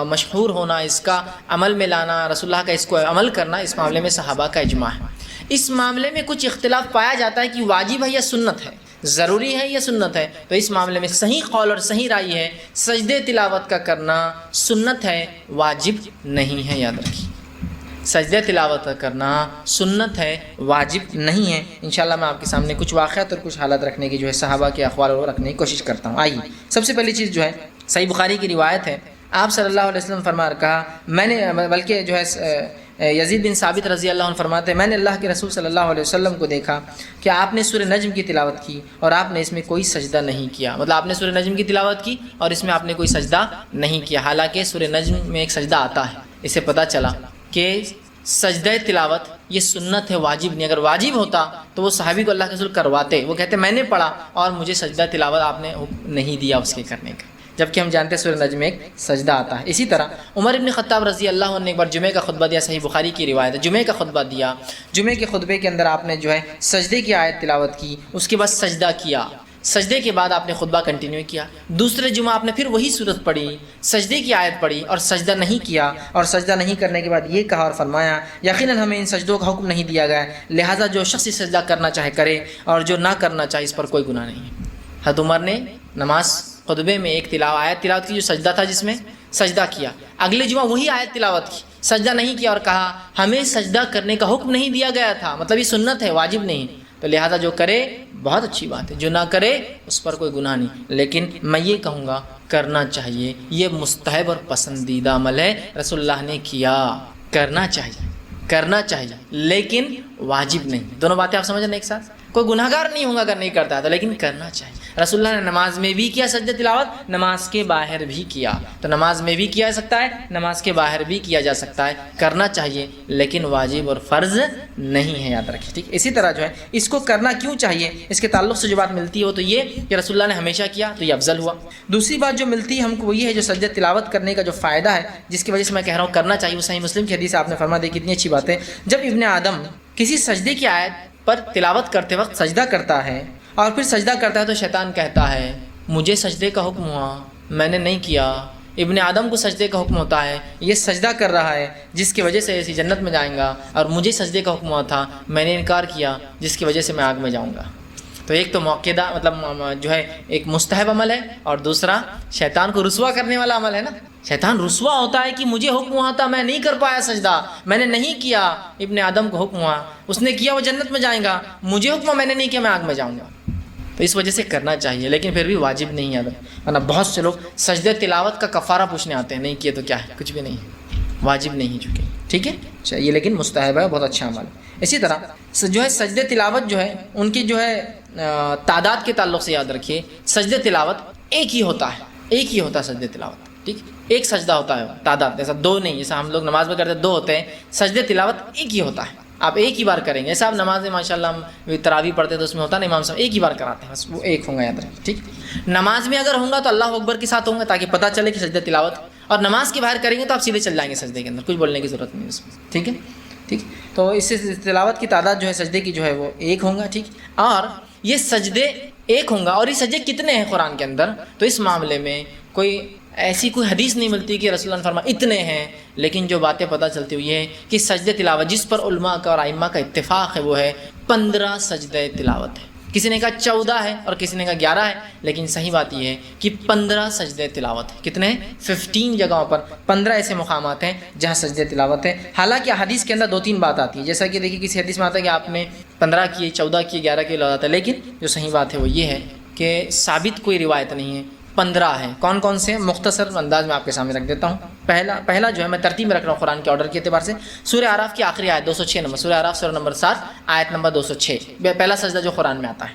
مشہور ہونا، اس کا عمل میں لانا، رسول اللہ کا اس کو عمل کرنا، اس معاملے میں صحابہ کا اجماع ہے. اس معاملے میں کچھ اختلاف پایا جاتا ہے کہ واجب ہے یا سنت ہے، ضروری ہے یا سنت ہے. تو اس معاملے میں صحیح قول اور صحیح رائے ہے سجدہ تلاوت کا کرنا سنت ہے، واجب نہیں ہے، یاد رکھیے. سجدہ تلاوت کرنا سنت ہے، واجب نہیں ہے. انشاءاللہ میں آپ کے سامنے کچھ واقعات اور کچھ حالات رکھنے کی جو ہے صحابہ کے اقوال اور رکھنے کی کوشش کرتا ہوں. آئیے، سب سے پہلی چیز جو ہے صحیح بخاری کی روایت ہے، آپ صلی اللہ علیہ وسلم کہا میں نے، بلکہ جو ہے یزید بن ثابت رضی اللہ عنہ فرماتے ہیں میں نے اللہ کے رسول صلی اللہ علیہ وسلم کو دیکھا کہ آپ نے سورہ نجم کی تلاوت کی اور آپ نے اس میں کوئی سجدہ نہیں کیا. مطلب آپ نے سورہ نجم کی تلاوت کی اور اس میں آپ نے کوئی سجدہ نہیں کیا، حالانکہ سورہ نجم میں ایک سجدہ آتا ہے. اسے پتہ چلا کہ سجدہ تلاوت یہ سنت ہے، واجب نہیں. اگر واجب ہوتا تو وہ صحابی کو اللہ کے رسول کرواتے، وہ کہتے میں نے پڑھا اور مجھے سجدہ تلاوت آپ نے نہیں دیا اس کے کرنے کا، جبکہ ہم جانتے ہیں سورہ نجم میں ایک سجدہ آتا ہے. اسی طرح عمر ابن خطاب رضی اللہ عنہ نے ایک بار جمعے کا خطبہ دیا، صحیح بخاری کی روایت ہے، جمعے کا خطبہ دیا. جمعے کے خطبے کے اندر آپ نے جو ہے سجدے کی آیت تلاوت کی، اس کے بعد سجدہ کیا. سجدے کے بعد آپ نے خطبہ کنٹینیو کیا، دوسرے جمعہ آپ نے پھر وہی صورت پڑھی، سجدے کی آیت پڑھی اور سجدہ نہیں کیا، اور سجدہ نہیں کرنے کے بعد یہ کہا اور فرمایا یقیناً ہمیں ان سجدوں کا حکم نہیں دیا گیا، لہٰذا جو شخص سجدہ کرنا چاہے کرے اور جو نہ کرنا چاہے اس پر کوئی گناہ نہیں ہے۔ حضرت عمر نے نماز خطبے میں ایک آیت تلاوت کی جو سجدہ تھا جس میں سجدہ کیا، اگلے جمعہ وہی آیت تلاوت کی، سجدہ نہیں کیا اور کہا ہمیں سجدہ کرنے کا حکم نہیں دیا گیا تھا، مطلب یہ سنت ہے، واجب نہیں، تو لہٰذا جو کرے بہت اچھی بات ہے، جو نہ کرے اس پر کوئی گناہ نہیں، لیکن میں یہ کہوں گا کرنا چاہیے، یہ مستحب اور پسندیدہ عمل ہے، رسول اللہ نے کیا، کرنا چاہیے لیکن واجب نہیں۔ دونوں باتیں آپ سمجھ رہے ہیں ایک ساتھ؟ کوئی گناہ گار نہیں ہوگا اگر نہیں کرتا ہے تو، لیکن کرنا چاہیے۔ رسول اللہ نے نماز میں بھی کیا سجدہ تلاوت، نماز کے باہر بھی کیا، تو نماز میں بھی کیا جا سکتا ہے، نماز کے باہر بھی کیا جا سکتا ہے، کرنا چاہیے لیکن واجب اور فرض نہیں ہے، یاد رکھیے، ٹھیک۔ اسی طرح جو ہے اس کو کرنا کیوں چاہیے، اس کے تعلق سے جو بات ملتی ہے وہ تو یہ کہ رسول اللہ نے ہمیشہ کیا تو یہ افضل ہوا۔ دوسری بات جو ملتی ہے ہم کو وہ یہ ہے جو سجدہ تلاوت کرنے کا جو فائدہ ہے جس کی وجہ سے میں کہہ رہا ہوں کرنا چاہیے، وہ صحیح مسلم کی حدیث آپ نے فرما دی، کتنی اچھی بات ہے۔ جب ابن آدم کسی سجدے کی آیت پر تلاوت کرتے وقت سجدہ کرتا ہے اور پھر سجدہ کرتا ہے تو شیطان کہتا ہے مجھے سجدے کا حکم ہوا، میں نے نہیں کیا، ابن آدم کو سجدے کا حکم ہوتا ہے، یہ سجدہ کر رہا ہے جس کی وجہ سے اسی جنت میں جائیں گا، اور مجھے سجدے کا حکم ہوا تھا، میں نے انکار کیا جس کی وجہ سے میں آگ میں جاؤں گا۔ تو ایک تو موقعہ مطلب جو ہے ایک مستحب عمل ہے، اور دوسرا شیطان کو رسوا کرنے والا عمل ہے نا۔ شیطان رسوا ہوتا ہے کہ مجھے حکم ہوا تھا، میں نہیں کر پایا سجدہ، میں نے نہیں کیا، ابن آدم کو حکم ہوا، اس نے کیا وہ جنت میں جائیں گا، مجھے حکم ہوا میں نے نہیں کیا، میں آگ میں جاؤں گا۔ تو اس وجہ سے کرنا چاہیے لیکن پھر بھی واجب نہیں ہے، ورنہ بہت سے لوگ سجدہ تلاوت کا کفارہ پوچھنے آتے ہیں، نہیں کیے تو کیا ہے، کچھ بھی نہیں ہے، واجب نہیں چکے، ٹھیک ہے چاہیے لیکن مستحب ہے، بہت اچھا عمل ہے۔ اسی طرح جو ہے سجدہ تلاوت جو ہے ان کی جو ہے تعداد کے تعلق سے یاد رکھیے، سجدہ تلاوت ایک ہی ہوتا ہے سجدہ تلاوت، ٹھیک، ایک سجدہ ہوتا ہے، تعداد جیسا دو نہیں، جیسا ہم لوگ نماز میں کرتے ہیں دو ہوتے ہیں، سجدہ تلاوت ایک ہی ہوتا ہے، آپ ایک ہی بار کریں گے، جیسا آپ نماز میں ماشاءاللہ ہم تراویح پڑھتے ہیں تو اس میں ہوتا ہے امام صاحب ایک ہی بار کراتے ہیں، بس وہ ایک ہوں گا، یاد رکھیں، ٹھیک۔ نماز میں اگر ہوں گا تو اللہ اکبر کے ساتھ ہوں گا تاکہ پتہ چلے کہ سجدہ تلاوت، اور نماز کے باہر کریں گے تو آپ سیدھے چل جائیں گے سجدے کے اندر، کچھ بولنے کی ضرورت نہیں اس میں، ٹھیک ہے، ٹھیک۔ تو اس سے تلاوت کی تعداد جو ہے سجدے کی جو ہے وہ ایک ہوں گا، ٹھیک، اور یہ سجدے ایک ہوں گا، اور یہ سجدے کتنے ہیں قرآن کے اندر، تو اس معاملے میں ایسی کوئی حدیث نہیں ملتی کہ رسول اللہ نے فرمایا اتنے ہیں، لیکن جو باتیں پتہ چلتی ہوئی ہے کہ سجدہ تلاوت جس پر علماء کا اور ائمہ کا اتفاق ہے وہ ہے 15 سجدہ تلاوت ہے، کسی نے کہا 14 ہے اور کسی نے کہا 11 ہے، لیکن صحیح بات یہ ہے کہ 15 سجدہ تلاوت ہے۔ کتنے ہیں؟ 15 جگہوں پر 15 ایسے مقامات ہیں جہاں سجدہ تلاوت ہے۔ حالانکہ حدیث کے اندر 2-3 بات آتی ہے، جیسا کہ دیکھیے کسی حدیث میں آتا ہے کہ آپ نے 15 کیے، 14 کیے، 11 کیے لگاتا ہے، لیکن جو صحیح بات ہے وہ یہ ہے کہ ثابت کوئی روایت نہیں ہے، 15 ہیں۔ کون کون سے؟ مختصر انداز میں آپ کے سامنے رکھ دیتا ہوں۔ پہلا جو ہے میں ترتیب میں رکھ رہا ہوں قرآن کے آرڈر کے اعتبار سے، سورہ اعراف کی آخری آیت 206 نمبر، سورہ اعراف سورہ نمبر 7 آیت نمبر 206، پہلا سجدہ جو قرآن میں آتا ہے۔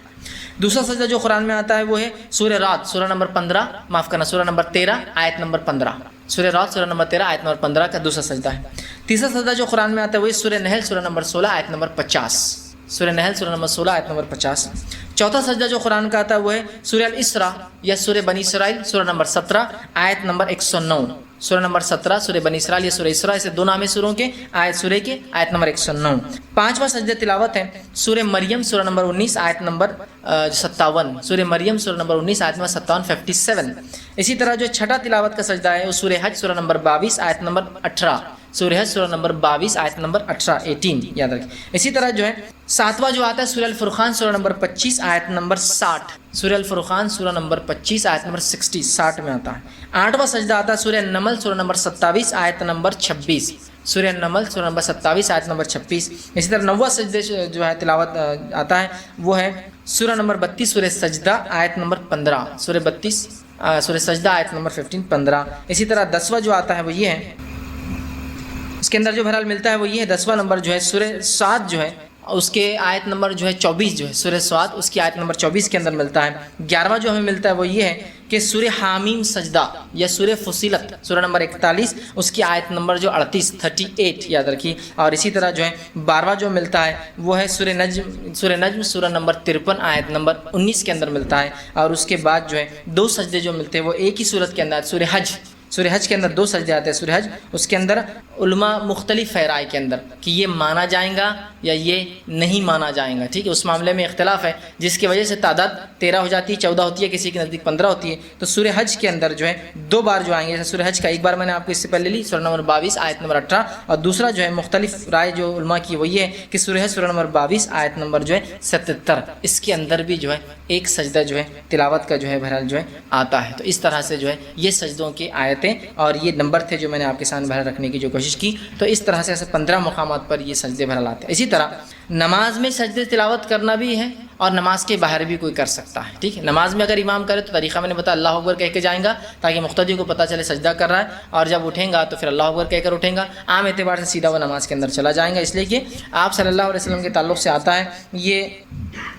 دوسرا سجدہ جو قرآن میں آتا ہے وہ ہے سورہ رعد سورہ نمبر 15، معاف کرنا سورہ نمبر 13 آیت نمبر 15، سورہ رعد سورہ نمبر 13 آیت نمبر 15 کا دوسرا سجدہ ہے۔ تیسرا سجدہ جو قرآن میں آتا ہے وہ سورہ نحل سورہ نمبر 16 آیت نمبر 50، سورہ نحل سورہ نمبر 16 آیت نمبر 50۔ چوتھا سجدہ جو قرآن کا آتا ہے وہ ہے سورہ الاسراء یا سورہ بنی اسرائیل سورہ نمبر 17 آیت نمبر 109، سورہ نمبر 17 سورہ بنی اسرائیل یا سورہ اسراء، اسے دو نام ہیں سوروں کے، سورہ کے آیت نمبر 109۔ پانچواں سجدہ تلاوت ہے سورہ مریم سورہ نمبر 19 آیت نمبر 57، سورہ مریم سورہ نمبر 19 آیت نمبر 57 57۔ اسی طرح جو چھٹا تلاوت کا سجدہ ہے وہ سورہ حج سورہ نمبر 22 آیت نمبر 18، سورہ حج سورہ نمبر 22 آیت نمبر 18 یاد رکھیں۔ اسی طرح جو ہے ساتواں جو آتا ہے سورہ الفرقان سورہ نمبر 25 آیت نمبر 60، سورہ الفرقان سورہ نمبر 25 آیت نمبر 60 میں آتا ہے۔ آٹھواں سجدہ آتا ہے سورہ نمل سورہ نمبر 27 آیت نمبر 26، سورہ نمل سورہ نمبر 27 آیت نمبر 26۔ اسی طرح نواں سجدہ جو ہے تلاوت آتا ہے وہ ہے سورہ نمبر 32 سورہ سجدہ آیت نمبر 15، سورہ 32 سورہ سجدہ آیت نمبر 15۔ اسی طرح 10واں جو آتا ہے وہ یہ ہے، اس کے اندر جو بہرحال ملتا ہے وہ یہ ہے، 10واں نمبر جو ہے سورہ سعد جو ہے اس کے آیت نمبر جو ہے 24 جو ہے سورہ سعد اس کی آیت نمبر 24 کے اندر ملتا ہے۔ 11واں جو ہمیں ملتا ہے وہ یہ ہے کہ سورہ حامیم سجدہ یا سورہ فصیلت سورہ نمبر 41 اس کی آیت نمبر جو 38 یاد رکھیے۔ اور اسی طرح جو ہے 12واں جو ملتا ہے وہ ہے سورہ نجم سورہ نمبر 53 آیت نمبر 19 کے اندر ملتا ہے۔ اور اس کے بعد جو ہے دو سجدے جو ملتے ہیں وہ ایک ہی صورت کے اندر، سورہ حج کے اندر دو سجدے آتے ہیں، سورہ حج اس کے اندر علماء مختلف ہے رائے کے اندر کہ یہ مانا جائے گا یا یہ نہیں مانا جائے گا، ٹھیک ہے، اس معاملے میں اختلاف ہے، جس کی وجہ سے تعداد 13 ہو جاتی ہے، 14 ہوتی ہے، کسی کے نزدیک 15 ہوتی ہے۔ تو سورہ حج کے اندر جو ہے 2 بار جو آئیں گے، جیسے سورہ حج کا ایک بار میں نے آپ کو اس سے پہلے لی، سورہ نمبر 22 آیت نمبر 18، اور دوسرا جو ہے مختلف رائے جو علماء کی وہ یہ ہے کہ سورہ حج سورہ نمبر 22 آیت نمبر جو ہے 77، اس کے اندر بھی جو ہے ایک سجدہ جو ہے تلاوت کا جو ہے بہرحال جو ہے آتا ہے۔ تو اس طرح سے جو ہے یہ سجدوں کی آیتیں اور یہ نمبر تھے جو میں نے آپ کے سامنے بہرحال رکھنے کی جو کوشش کی۔ تو اس طرح سے ایسے 15 مقامات پر یہ سجدے بہرحال آتے ہیں۔ اسی طرح نماز میں سجدے تلاوت کرنا بھی ہے اور نماز کے باہر بھی کوئی کر سکتا ہے، ٹھیک ہے۔ نماز میں اگر امام کرے تو طریقہ میں نے بتایا اللہ اکبر کہہ کے جائیں گا تاکہ مقتدی کو پتہ چلے سجدہ کر رہا ہے، اور جب اٹھیں گا تو پھر اللہ اکبر کہہ کر اٹھیں گا، عام اعتبار سے سیدھا وہ نماز کے اندر چلا جائیں گا، اس لیے کہ آپ صلی اللہ علیہ وسلم کے تعلق سے آتا ہے، یہ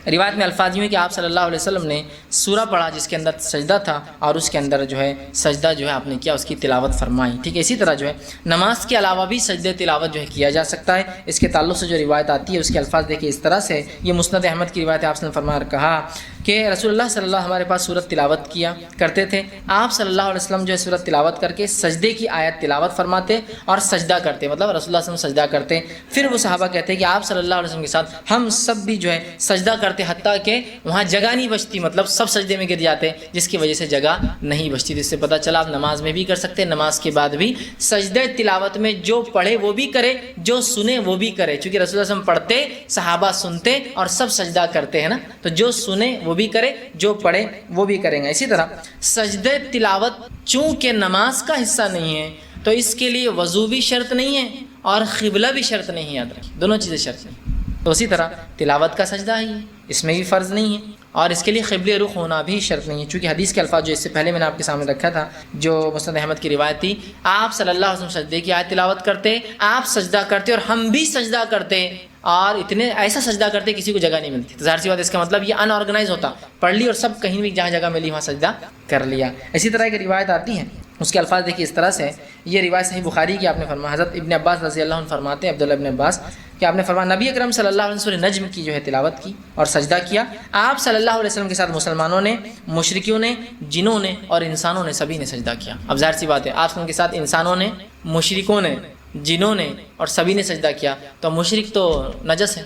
روایت میں الفاظ یوں ہے کہ آپ صلی اللہ علیہ وسلم نے سورہ پڑھا جس کے اندر سجدہ تھا، اور اس کے اندر جو ہے سجدہ جو ہے آپ نے کیا، اس کی تلاوت فرمائی، ٹھیک ہے۔ اسی طرح جو ہے نماز کے علاوہ بھی سجدے تلاوت جو ہے کیا جا سکتا ہے۔ اس کے تعلق سے جو روایت آتی ہے اس کے الفاظ دیکھیے اس طرح سے، یہ مسند احمد کی روایت ہے، آپ نے فرمایا کہا کہ رسول اللہ صلی اللہ ہمارے پاس سورت تلاوت کیا کرتے تھے، آپ صلی اللہ علیہ وسلم جو ہے سورت تلاوت کر کے سجدے کی آیت تلاوت فرماتے اور سجدہ کرتے، مطلب رسول اللہ صلی اللہ علیہ وسلم سجدہ کرتے، پھر وہ صحابہ کہتے کہ آپ صلی اللہ علیہ وسلم کے ساتھ ہم سب بھی جو ہے سجدہ کرتے، حتیٰ کہ وہاں جگہ نہیں بچتی، مطلب سب سجدے میں گر جاتے، جس کی وجہ سے جگہ نہیں بچتی۔ تو اس سے پتہ چلا آپ نماز میں بھی کر سکتے، نماز کے بعد بھی سجدہ تلاوت میں جو پڑھے وہ بھی کرے، جو سنے وہ بھی کرے، چونکہ رسول اللہ صلی اللہ علیہ وسلم پڑھتے، صحابہ سنتے اور سب سجدہ کرتے ہیں نا، تو جو سنے وہ بھی کرے، جو پڑھے وہ بھی کریں گے۔ اسی طرح سجدہ تلاوت چونکہ نماز کا حصہ نہیں ہے تو اس کے لیے وضو بھی شرط نہیں ہے اور قبلہ بھی شرط نہیں ہے، یاد رکھیے دونوں چیزیں شرط نہیں۔ تو اسی طرح تلاوت کا سجدہ ہی ہے، اس میں بھی فرض نہیں ہے، اور اس کے لیے قبلہ رخ ہونا بھی شرط نہیں ہے، چونکہ حدیث کے الفاظ جو اس سے پہلے میں نے آپ کے سامنے رکھا تھا، جو مسند احمد کی روایت تھی، آپ صلی اللہ علیہ وسلم سجدے کی آیت تلاوت کرتے، آپ سجدہ کرتے اور ہم بھی سجدہ کرتے، اور اتنے ایسا سجدہ کرتے کسی کو جگہ نہیں ملتی، تو ظاہر سی بات اس کا مطلب یہ ان آرگنائز ہوتا، پڑھ لی اور سب کہیں بھی جہاں جگہ ملی وہاں سجدہ کر لیا۔ اسی طرح ایک روایت آتی ہے، اس کے الفاظ دیکھیے اس طرح سے، یہ روایت صحیح بخاری کی، آپ نے فرمایا حضرت ابن عباس رضی اللہ عنہ فرماتے ہیں، عبداللہ ابن عباس، کہ آپ نے فرمایا نبی اکرم صلی اللہ علیہ وسلم سورہ نجم کی جو ہے تلاوت کی اور سجدہ کیا، آپ صلی اللہ علیہ وسلم کے ساتھ مسلمانوں نے، مشرکیوں نے، جنوں نے اور انسانوں نے سبھی نے سجدہ کیا۔ اب ظاہر سی بات ہے آپ کے ساتھ انسانوں نے، مشرکوں نے، جنوں نے اور سبھی نے سجدہ کیا، تو مشرک تو نجس ہے،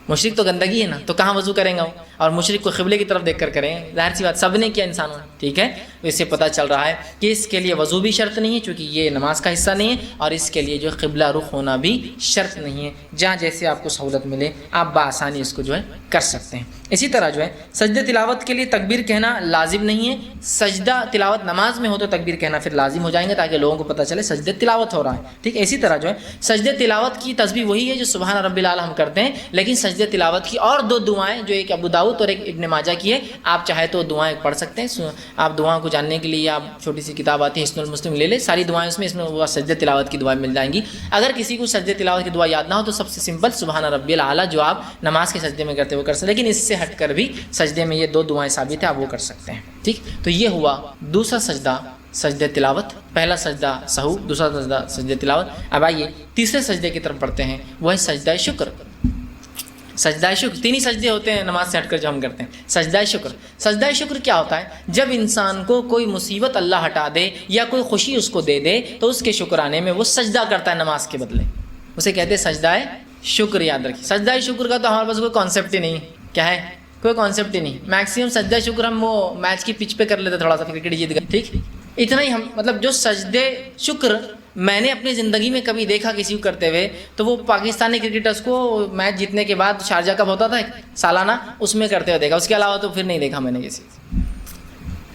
مشرک تو گندگی ہے نا، تو کہاں وضو کریں گا وہ، اور مشرک کو قبلے کی طرف دیکھ کر کریں، ظاہر سی بات سب نے کیا انسانوں نے، ٹھیک ہے۔ تو اس سے پتہ چل رہا ہے کہ اس کے لیے وضو بھی شرط نہیں ہے چونکہ یہ نماز کا حصہ نہیں ہے، اور اس کے لیے جو قبلہ رخ ہونا بھی شرط نہیں ہے، جہاں جیسے آپ کو سہولت ملے آپ بآسانی اس کو جو ہے کر سکتے ہیں۔ اسی طرح جو ہے سجدہ تلاوت کے لیے تکبیر کہنا لازم نہیں ہے، سجدہ تلاوت نماز میں ہو تو تکبیر کہنا پھر لازم ہو جائیں گے تاکہ لوگوں کو پتہ چلے سجدہ تلاوت ہو رہا ہے، ٹھیک ہے۔ اسی طرح جو ہے سجدہ تلاوت کی تسبیح وہی ہے جو سبحان ربی الاعلیٰ ہم کرتے ہیں، لیکن سجدہ تلاوت کی اور 2 دعائیں جو ایک ابو داؤد اور ایک ابن ماجہ کی ہے، آپ چاہے تو دعائیں پڑھ سکتے ہیں، آپ دعاؤں کو جاننے کے لیے آپ چھوٹی سی کتاب آتی ہے حسن المسلم لے لیں، ساری دعائیں اس میں وہ سجدہ تلاوت کی دعائیں مل جائیں گی۔ اگر کسی کو سجدہ تلاوت کی دعا یاد نہ ہو تو سب سے سمپل سبحان ربی الاعلیٰ جو آپ نماز کے سجدے میں کرتے وہ کر سکتے ہیں، لیکن اس سے ہٹ کر بھی سجدے میں یہ 2 دعائیں ثابت ہیں، آپ وہ کر سکتے ہیں، ٹھیک۔ تو یہ ہوا دوسرا سجدہ، سجدہ تلاوت، پہلا سجدہ سہو، دوسرا سجدہ سجدہ تلاوت۔ اب آئیے تیسرے سجدے کی طرف بڑھتے ہیں، وہ ہے سجدہ شکر۔ سجدہ شکر 3 ہی سجدے ہوتے ہیں نماز سے ہٹ کر جو ہم کرتے ہیں۔ سجدہ شکر، سجدہ شکر کیا ہوتا ہے؟ جب انسان کو کوئی مصیبت اللہ ہٹا دے یا کوئی خوشی اس کو دے دے تو اس کے شکرانے میں وہ سجدہ کرتا ہے نماز کے بدلے، اسے کہتے ہیں سجدہ شکر۔ یاد رکھیے سجدہ شکر کا تو ہمارے پاس کوئی کانسیپٹ ہی نہیں، کیا ہے؟ کوئی کانسیپٹ ہی نہیں۔ میکسیمم سجدہ شکر ہم وہ میچ کی پچ پہ کر لیتے، تھوڑا سا کرکٹ جیت گئے، ٹھیک، اتنا ہی ہم، مطلب جو سجدے شکر میں نے اپنی زندگی میں کبھی دیکھا کسی کو کرتے ہوئے تو وہ پاکستانی کرکٹرز کو میچ جیتنے کے بعد شارجہ کب ہوتا تھا سالانہ، اس میں کرتے ہوئے دیکھا، اس کے علاوہ تو پھر نہیں دیکھا میں نے کسی۔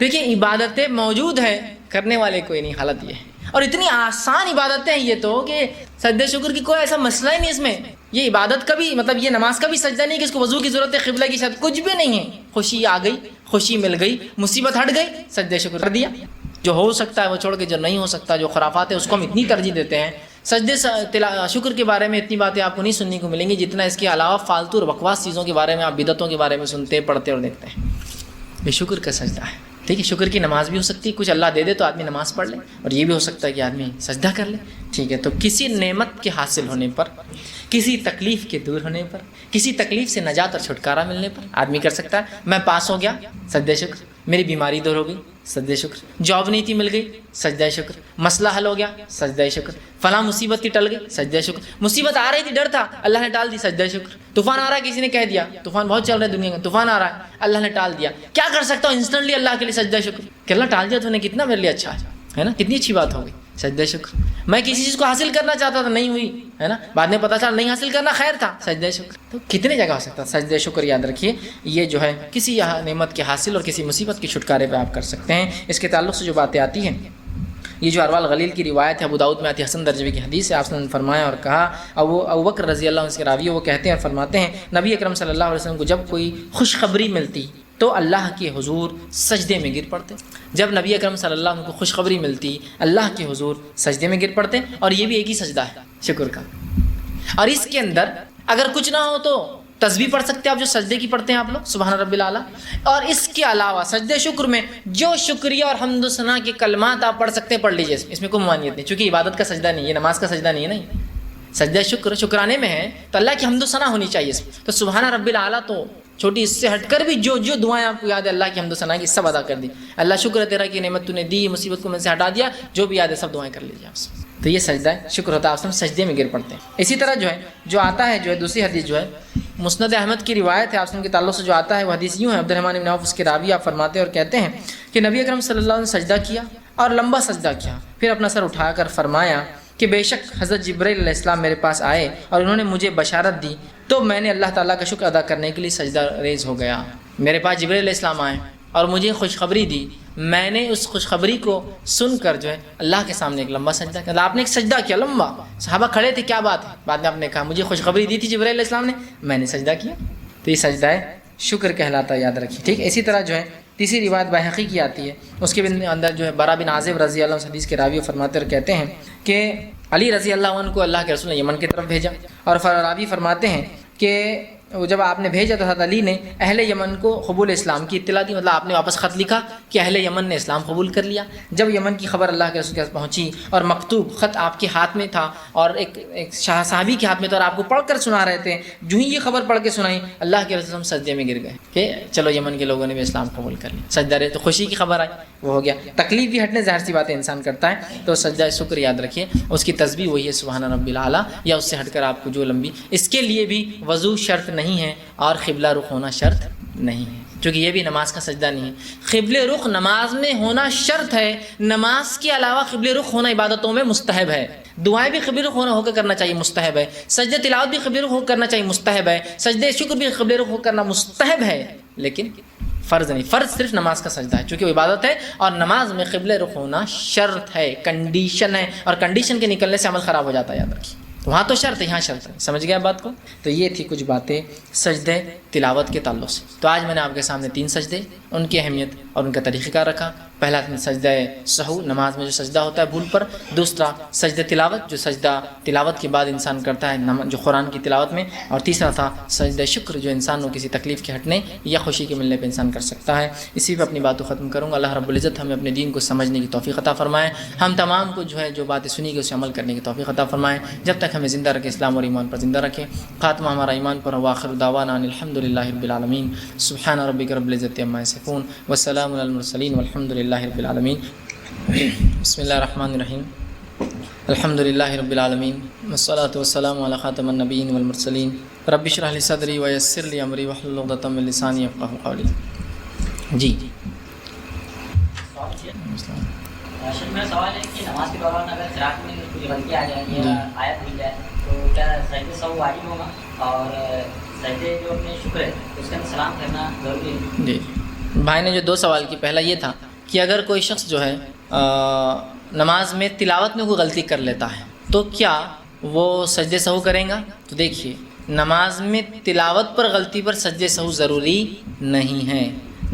دیکھیے عبادتیں موجود ہیں، کرنے والے کوئی نہیں، حالت یہ ہے، اور اتنی آسان عبادتیں ہیں یہ تو کہ سجدہ شکر کی کوئی ایسا مسئلہ ہی نہیں اس میں۔ یہ عبادت کا بھی مطلب یہ نماز کا بھی سجدہ نہیں کہ اس کو وضو کی ضرورت ہے، قبلہ کی شرط، کچھ بھی نہیں ہے۔ خوشی آ گئی، خوشی مل گئی، مصیبت ہٹ گئی، سجدہ شکر کر دیا، جو ہو سکتا ہے وہ چھوڑ کے جو نہیں ہو سکتا، جو خرافات ہے اس کو ہم اتنی ترجیح دیتے ہیں۔ سجدے شکر کے بارے میں اتنی باتیں آپ کو نہیں سننے کو ملیں گی جتنا اس کے علاوہ فالتو اور بکواس چیزوں کے بارے میں، آپ بدعتوں کے بارے میں سنتے، پڑھتے اور دیکھتے ہیں۔ یہ شکر کا سجدہ ہے، ٹھیک ہے۔ شکر کی نماز بھی ہو سکتی ہے، کچھ اللہ دے دے تو آدمی نماز پڑھ لے، اور یہ بھی ہو سکتا ہے کہ آدمی سجدہ کر لے، ٹھیک ہے۔ تو کسی نعمت کے حاصل ہونے پر، کسی تکلیف کے دور ہونے پر، کسی تکلیف سے نجات اور چھٹکارا ملنے پر آدمی کر سکتا ہے۔ میں پاس ہو گیا، سجدہ شکر، میری بیماری دور ہو گئی، سجدہ شکر، جاب نہیں تھی مل گئی، سجدہ شکر، مسئلہ حل ہو گیا، سجدہ شکر، فلاں مصیبت تھی ٹل گئی، سجدہ شکر، مصیبت آ رہی تھی ڈر تھا اللہ نے ٹال دی، سجدہ شکر، طوفان آ رہا ہے کسی نے کہہ دیا، طوفان بہت چل رہا ہے دنیا میں، طوفان آ رہا ہے اللہ نے ٹال دیا، کیا کر سکتا ہوں انسٹنٹلی اللہ کے لیے سجدہ شکر کہ اللہ ٹال دیا تو نے کتنا میرے لیے اچھا ہے نا، کتنی اچھی بات ہو گئی، سجدہ شکر، میں کسی چیز کو حاصل کرنا چاہتا تھا نہیں ہوئی ہے نا، بعد میں پتہ چلا نہیں حاصل کرنا خیر تھا، سجدہ شکر، تو کتنے جگہ ہو سکتا ہے سجدہ شکر، یاد رکھیے یہ جو ہے کسی نعمت کے حاصل اور کسی مصیبت کے چھٹکارے پہ آپ کر سکتے ہیں۔ اس کے تعلق سے جو باتیں آتی ہیں، یہ جو اروال غلیل کی روایت ہے ابو داؤد میں آتی ہے، حسن درجے کی حدیث ہے، آپ نے فرمایا اور کہا، ابو بکر رضی اللہ عنہ سے راوی وہ کہتے ہیں اور فرماتے ہیں نبی اکرم صلی اللہ علیہ وسلم کو جب کوئی خوشخبری ملتی تو اللہ کے حضور سجدے میں گر پڑتے، جب نبی اکرم صلی اللہ علیہ وسلم کو خوشخبری ملتی اللہ کے حضور سجدے میں گر پڑتے، اور یہ بھی ایک ہی سجدہ ہے شکر کا، اور اس کے اندر اگر کچھ نہ ہو تو تسبیح پڑھ سکتے ہیں آپ جو سجدے کی پڑھتے ہیں آپ لوگ سبحان رب الاعلیٰ، اور اس کے علاوہ سجدے شکر میں جو شکریہ اور حمد و ثنا کے کلمات آپ پڑھ سکتے ہیں پڑھ لیجیے، اس میں کوئی ممانعت نہیں، چونکہ عبادت کا سجدہ نہیں ہے، نماز کا سجدہ نہیں ہے، نہیں سجدہ شکر شکرانے میں ہے تو اللہ کی حمد و ثنا ہونی چاہیے اس میں، تو سبحان رب الاعلیٰ تو چھوٹی، اس سے ہٹ کر بھی جو جو دعائیں آپ کو یاد ہے اللہ کی حمد و ثنا کی سب ادا کر دی، اللہ شکر ہے تیرا کہ نعمت تو نے دی، مصیبت کو میں سے ہٹا دیا، جو بھی یاد ہے سب دعائیں کر لیجیے آپ سے، تو یہ سجدہ ہے شکر ہوتا ہے، آپ سجدے میں گر پڑتے ہیں۔ اسی طرح جو ہے جو آتا ہے جو ہے دوسری حدیث جو ہے مسند احمد کی روایت ہے، آپ کے تعلق سے جو آتا ہے وہ حدیث یوں ہے، عبد الرحمن بن عوف اس کے راوی آپ فرماتے ہیں اور کہتے ہیں کہ نبی اکرم صلی اللہ علیہ وسلم نے سجدہ کیا اور لمبا سجدہ کیا، پھر اپنا سر اٹھا کر فرمایا کہ بے شک حضرت جبرائیل علیہ السلام میرے پاس آئے اور انہوں نے مجھے بشارت دی تو میں نے اللہ تعالیٰ کا شکر ادا کرنے کے لیے سجدہ ریز ہو گیا، میرے پاس جبرائیل علیہ السلام آئے اور مجھے خوشخبری دی، میں نے اس خوشخبری کو سن کر جو ہے اللہ کے سامنے ایک لمبا سجدہ کیا، آپ نے ایک سجدہ کیا لمبا، صحابہ کھڑے تھے کیا بات ہے، بعد میں آپ نے کہا مجھے خوشخبری دی تھی جبرائیل علیہ السلام نے، میں نے سجدہ کیا، تو یہ سجدہ ہے شکر کہلاتا ہے، یاد رکھیے ٹھیک۔ اسی طرح جو ہے تیسری روایت بحقی کی آتی ہے، اس کے اندر جو ہے برا بن عازب رضی اللہ عنہ حدیث کے راوی فرماتے اور کہتے ہیں کہ علی رضی اللہ عنہ کو اللہ کے رسول نے یمن کی طرف بھیجا، اور راوی فرماتے ہیں کہ جب آپ نے بھیجا تو حضرت علی نے اہل یمن کو قبول اسلام کی اطلاع دی، مطلب آپ نے واپس خط لکھا کہ اہل یمن نے اسلام قبول کر لیا۔ جب یمن کی خبر اللہ کے رسول کے پاس پہنچی اور مکتوب خط آپ کے ہاتھ میں تھا اور ایک صحابی کے ہاتھ میں تھا اور آپ کو پڑھ کر سنا رہے تھے، جو ہی یہ خبر پڑھ کے سنائی اللہ کے رسول سجدے میں گر گئے کہ چلو یمن کے لوگوں نے بھی اسلام قبول کر لیا، سجدہ رہے تو خوشی کی خبر آئی وہ ہو گیا، تکلیف بھی ہٹنے ظاہر سی باتیں انسان کرتا ہے، تو سجدہ شکر یاد رکھیے اس کی تسبیح وہی ہے سبحان رب الاعلیٰ، یا اس سے ہٹ کر آپ کو جو لمبی، اس کے لیے بھی وضو شرط نہیں ہے اور قبلہ رخ ہونا شرط نہیں ہے، چونکہ یہ بھی نماز کا سجدہ نہیں ہے، قبل رخ نماز میں ہونا شرط ہے، نماز کے علاوہ قبل رخ ہونا عبادتوں میں مستحب ہے، دعائیں بھی قبل رخ ہو کر کرنا چاہیے مستحب ہے، سجدہ تلاوت بھی قبل رخ ہو کرنا چاہیے مستحب ہے، سجدہ شکر بھی قبل رخ ہو کرنا مستحب ہے، لیکن فرض نہیں، فرض صرف نماز کا سجدہ ہے چونکہ وہ عبادت ہے، اور نماز میں قبل رخ ہونا شرط ہے، کنڈیشن ہے، اور کنڈیشن کے نکلنے سے عمل خراب ہو جاتا ہے، یاد رکھیے، تو وہاں تو شرط ہے یہاں شرط ہے، سمجھ گیا بات کو؟ تو یہ تھی کچھ باتیں سجدے تلاوت کے تعلق سے۔ تو آج میں نے آپ کے سامنے 3 سجدے، ان کی اہمیت اور ان کا طریقہ کار رکھا۔ پہلا سجدہ سہو، نماز میں جو سجدہ ہوتا ہے بھول پر، دوسرا سجدہ تلاوت جو سجدہ تلاوت کے بعد انسان کرتا ہے جو قرآن کی تلاوت میں، اور تیسرا تھا سجدہ شکر جو انسان کو کسی تکلیف کے ہٹنے یا خوشی کے ملنے پہ انسان کر سکتا ہے۔ اسی پہ اپنی بات کو ختم کروں گا۔ اللہ رب العزت ہمیں اپنے دین کو سمجھنے کی توفیق عطا فرمائے، ہم تمام کو جو ہے جو باتیں سنی گئی اسے عمل کرنے کی توفیق عطا فرمائے، جب تک ہمیں زندہ رکھے اسلام اور ایمان پر زندہ رکھے، خاتمہ ہمارا ایمان پر، وآخر دعوانا ان الحمدللہ رب العالمین، سبحان ربک رب العزت عما یصفون والسلام علی المرسلین والحمد للہ رب العالمین۔ بسم اللہ الرحمن الرحیم، الحمد للہ رب العالمین والصلاة والسلام علی خاتم النبیین والمرسلین، رب اشرح لی صدری ویسر لی امری واحلل عقدۃ من لسانی یفقہوا قولی۔ جی میرا سوال ہے کہ نماز کے دوران اگر قرأت میں کوئی غلطی آ جائے یا آیت بھول جائے تو کیا سجدہ سہو واجب ہوگا، اور سجدے جو اپنے شکر ہے اس کا سلام کرنا ضروری ہے؟ جی بھائی نے جو 2 سوال کی، پہلا یہ تھا کہ اگر کوئی شخص جو ہے نماز میں تلاوت میں کوئی غلطی کر لیتا ہے تو کیا وہ سجدہ سہو کریں گا؟ تو دیکھیے نماز میں تلاوت پر غلطی پر سجدہ سہو ضروری نہیں ہے،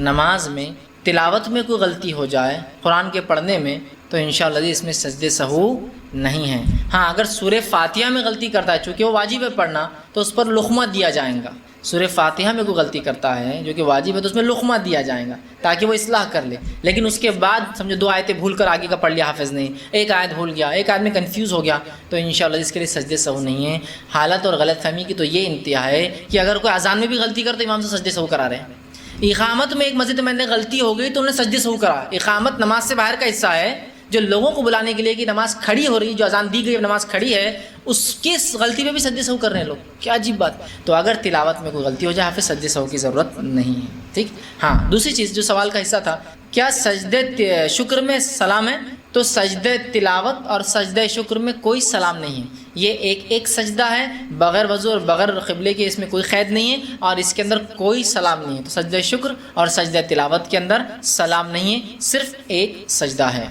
نماز میں تلاوت میں کوئی غلطی ہو جائے قرآن کے پڑھنے میں تو انشاءاللہ اس میں سجدہ سہو نہیں ہے۔ ہاں اگر سورہ فاتحہ میں غلطی کرتا ہے چونکہ وہ واجب ہے پڑھنا تو اس پر لقمہ دیا جائے گا، سورہ فاتحہ میں کوئی غلطی کرتا ہے جو کہ واجب ہے تو اس میں لقمہ دیا جائے گا تاکہ وہ اصلاح کر لے، لیکن اس کے بعد سمجھو 2 آیتیں بھول کر آگے کا پڑھ لیا حافظ نہیں، ایک آیت بھول گیا، ایک آیت میں کنفیوز ہو گیا تو انشاءاللہ اس کے لیے سجدہ سہو نہیں ہے۔ حالت اور غلط فہمی کی تو یہ انتہا ہے کہ اگر کوئی اذان میں بھی غلطی کرتا امام سے سجدہ سہو کرا رہے ہیں، اقامت میں ایک مسجد میں نے غلطی ہو گئی تو انہوں نے سجدے سہو کرا. اقامت نماز سے باہر کا حصہ ہے جو لوگوں کو بلانے کے لیے کہ نماز کھڑی ہو رہی ہے, جو اذان دی گئی ہے نماز کھڑی ہے, اس کی غلطی پہ بھی سجدے سہو کر رہے ہیں لوگ. کیا عجیب بات. تو اگر تلاوت میں کوئی غلطی ہو جائے پھر سجدے سہو کی ضرورت نہیں ہے. ٹھیک. ہاں دوسری چیز جو سوال کا حصہ تھا, کیا سجدے شکر میں سلام ہے؟ تو سجدے تلاوت اور سجدے شکر میں کوئی سلام نہیں ہے. یہ ایک سجدہ ہے بغیر وضو اور بغیر قبلے کے, اس میں کوئی قید نہیں ہے اور اس کے اندر کوئی سلام نہیں ہے. تو سجدہ شکر اور سجدہ تلاوت کے اندر سلام نہیں ہے, صرف ایک سجدہ ہے.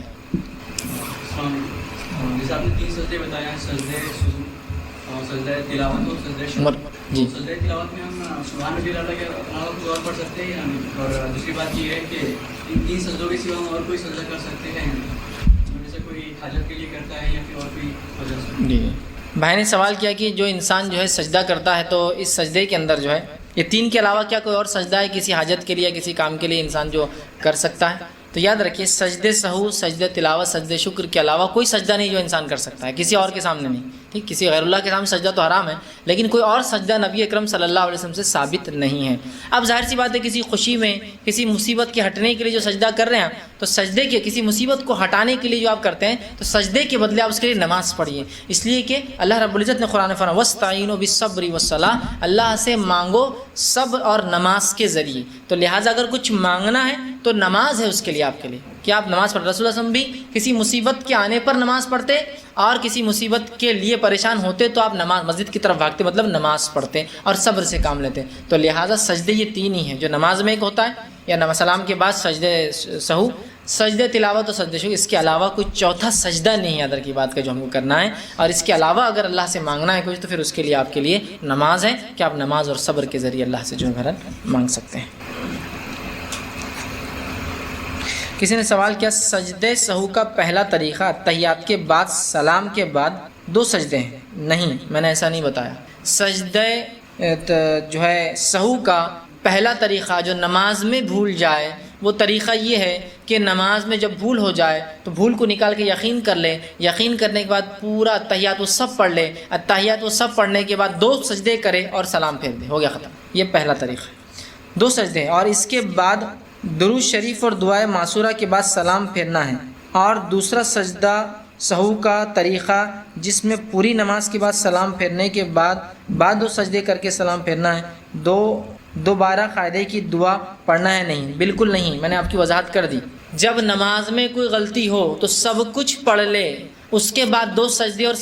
جیسے آپ نے 3 سجدے بتایا ہیں, سجدے اور سجدہ تلاوت اور سجدہ شکر. جی سجدہ تلاوت میں ہم سبحان ربی الاعلیٰ کے دعا پڑھ سکتے ہیں یا نہیں؟ اور دوسری بات یہ ہے کہ ان 3 سجدوں کے سوا ہم اور کوئی سجدہ کر سکتے ہیں یا نہیں؟ جیسے کوئی حاجت کے لیے کرتا ہے یا پھر اور کوئی وجہ سے. جی بھائی نے سوال کیا کہ جو انسان جو ہے سجدہ کرتا ہے تو اس سجدے کے اندر جو ہے یہ 3 کے علاوہ کیا کوئی اور سجدہ ہے کسی حاجت کے لیے کسی کام کے لیے انسان جو کر سکتا ہے؟ تو یاد رکھیے سجدے سہو, سجدے تلاوت, سجدے شکر کے علاوہ کوئی سجدہ نہیں جو انسان کر سکتا ہے کسی اور کے سامنے نہیں. ٹھیک. کسی غیر اللہ کے سامنے سجدہ تو حرام ہے لیکن کوئی اور سجدہ نبی اکرم صلی اللہ علیہ وسلم سے ثابت نہیں ہے. اب ظاہر سی بات ہے کسی خوشی میں کسی مصیبت کے ہٹنے کے لیے جو سجدہ کر رہے ہیں تو سجدے کے کسی مصیبت کو ہٹانے کے لیے جو آپ کرتے ہیں تو سجدے کے بدلے آپ اس کے لیے نماز پڑھیے, اس لیے کہ اللہ رب العزت نے قرآن فرمایا وَاسْتَعِينُوا بِالصَّبْرِ وَالصَّلَاةِ, اللہ سے مانگو صبر اور نماز کے ذریعے. تو لہٰذا اگر کچھ مانگنا ہے تو نماز ہے اس کے لیے آپ کے لیے کہ آپ نماز پڑھ. رسول اللہ صلی اللہ علیہ وسلم بھی کسی مصیبت کے آنے پر نماز پڑھتے اور کسی مصیبت کے لیے پریشان ہوتے تو آپ نماز مسجد کی طرف بھاگتے, مطلب نماز پڑھتے اور صبر سے کام لیتے. تو لہٰذا سجدے یہ 3 ہی ہیں جو نماز میں ایک ہوتا ہے یا سلام کے بعد سجدے سہو, سجدے تلاوت اور سجدے شکر. اس کے علاوہ کوئی چوتھا سجدہ نہیں ہے ادھر کی بات کا جو ہم کو کرنا ہے. اور اس کے علاوہ اگر اللہ سے مانگنا ہے کچھ تو پھر اس کے لیے آپ کے لیے نماز ہے کہ آپ نماز اور صبر کے ذریعے اللہ سے جو ہے مانگ سکتے ہیں. کسی نے سوال کیا سجدے سہو کا پہلا طریقہ تحیات کے بعد سلام کے بعد 2 سجدے ہیں؟ نہیں, میں نے ایسا نہیں بتایا. سجدے جو ہے سہو کا پہلا طریقہ جو نماز میں بھول جائے وہ طریقہ یہ ہے کہ نماز میں جب بھول ہو جائے تو بھول کو نکال کے یقین کر لے, یقین کرنے کے بعد پورا التحیات و سب پڑھ لے, التحیات و سب پڑھنے کے بعد 2 سجدے کرے اور سلام پھیر دے, ہو گیا ختم. یہ پہلا طریقہ ہے 2 سجدے. اور اس کے بعد درود شریف اور دعائے معصورہ کے بعد سلام پھیرنا ہے. اور دوسرا سجدہ سہو کا طریقہ جس میں پوری نماز کے بعد سلام پھیرنے کے بعد 2 سجدے کر کے سلام پھیرنا ہے. دوبارہ قاعدے کی دعا پڑھنا ہے نہیں, بالکل نہیں. میں نے آپ کی وضاحت کر دی. جب نماز میں کوئی غلطی ہو تو سب کچھ پڑھ لے, اس کے بعد 2 سجدے اور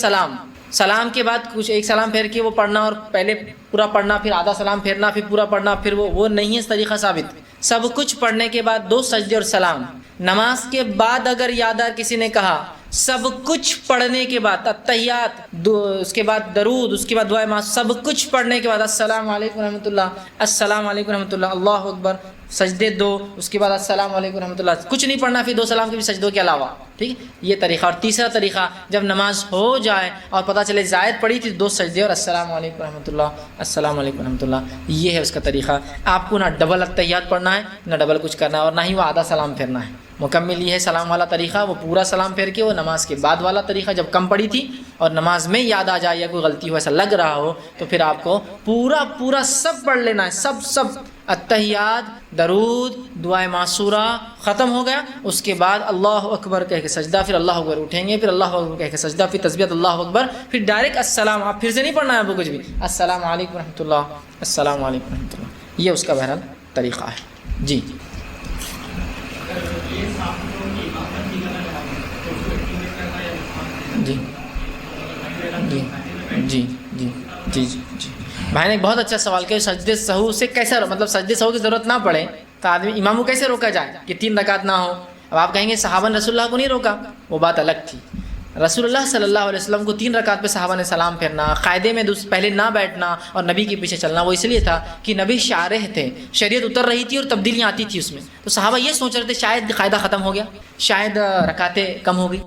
سلام کے بعد کچھ ایک سلام پھیر کے وہ پڑھنا اور پہلے پورا پڑھنا پھر آدھا سلام پھیرنا پھر پورا پڑھنا پھر وہ نہیں ہے طریقہ ثابت. سب کچھ پڑھنے کے بعد 2 سجدے اور سلام. نماز کے بعد اگر یاد آ کسی نے کہا سب کچھ پڑھنے کے بعد التحیات, اس کے بعد درود, اس کے بعد دعائے سب کچھ پڑھنے کے بعد السلام علیکم ورحمۃ اللہ, السلام علیکم ورحمۃ اللہ, اللہ اکبر, سجدے 2, اس کے بعد السلام علیکم ورحمۃ اللہ, کچھ نہیں پڑھنا پھر 2 سلام کے بھی سجدوں کے علاوہ. ٹھیک, یہ طریقہ. اور تیسرا طریقہ جب نماز ہو جائے اور پتہ چلے زائد پڑھی تھی 2 سجدے اور السلام علیکم ورحمۃ اللہ, السلام علیکم ورحمۃ اللہ. یہ ہے اس کا طریقہ. آپ کو نہ ڈبل التحیات پڑھنا ہے نہ ڈبل کچھ کرنا ہے اور نہ ہی وہ آدھا سلام پھیرنا ہے. مکمل یہ ہے سلام والا طریقہ, وہ پورا سلام پھیر کے. وہ نماز کے بعد والا طریقہ جب کم پڑی تھی اور نماز میں یاد آ جائے یا کوئی غلطی ہو ایسا لگ رہا ہو تو پھر آپ کو پورا سب پڑھ لینا ہے, سب التحیات, درود, دعائے معصورہ ختم ہو گیا. اس کے بعد اللہ اکبر کہہ کے سجدہ, پھر اللہ اکبر اٹھیں گے, پھر اللہ اکبر کہہ کے سجدہ, پھر تسبیحات اللہ اکبر, پھر ڈائریکٹ السلام. آپ پھر سے نہیں پڑھنا ہے آپ کو کچھ بھی, السلام علیکم ورحمۃ اللہ, السلام علیکم ورحمۃ اللہ. یہ اس کا بہرحال طریقہ ہے. جی جی جی جی جی جی جی بھائی نے ایک بہت اچھا سوال کیا. سجدے سہو سے کیسے مطلب سجدے سہو کی ضرورت نہ پڑے تو آدمی امام کو کیسے روکا جائے کہ 3 رکعت نہ ہو. اب آپ کہیں گے صحابہ نے رسول اللہ کو نہیں روکا, وہ بات الگ تھی. رسول اللہ صلی اللہ علیہ وسلم کو 3 رکعت پہ صحابہ نے سلام پھیرنا, قاعدے میں پہلے نہ بیٹھنا اور نبی کے پیچھے چلنا, وہ اس لیے تھا کہ نبی شارح تھے, شریعت اتر رہی تھی اور تبدیلیاں آتی تھی اس میں. تو صحابہ یہ سوچ رہے تھے شاید قاعدہ ختم ہو گیا, شاید رکعتیں کم ہو گئی,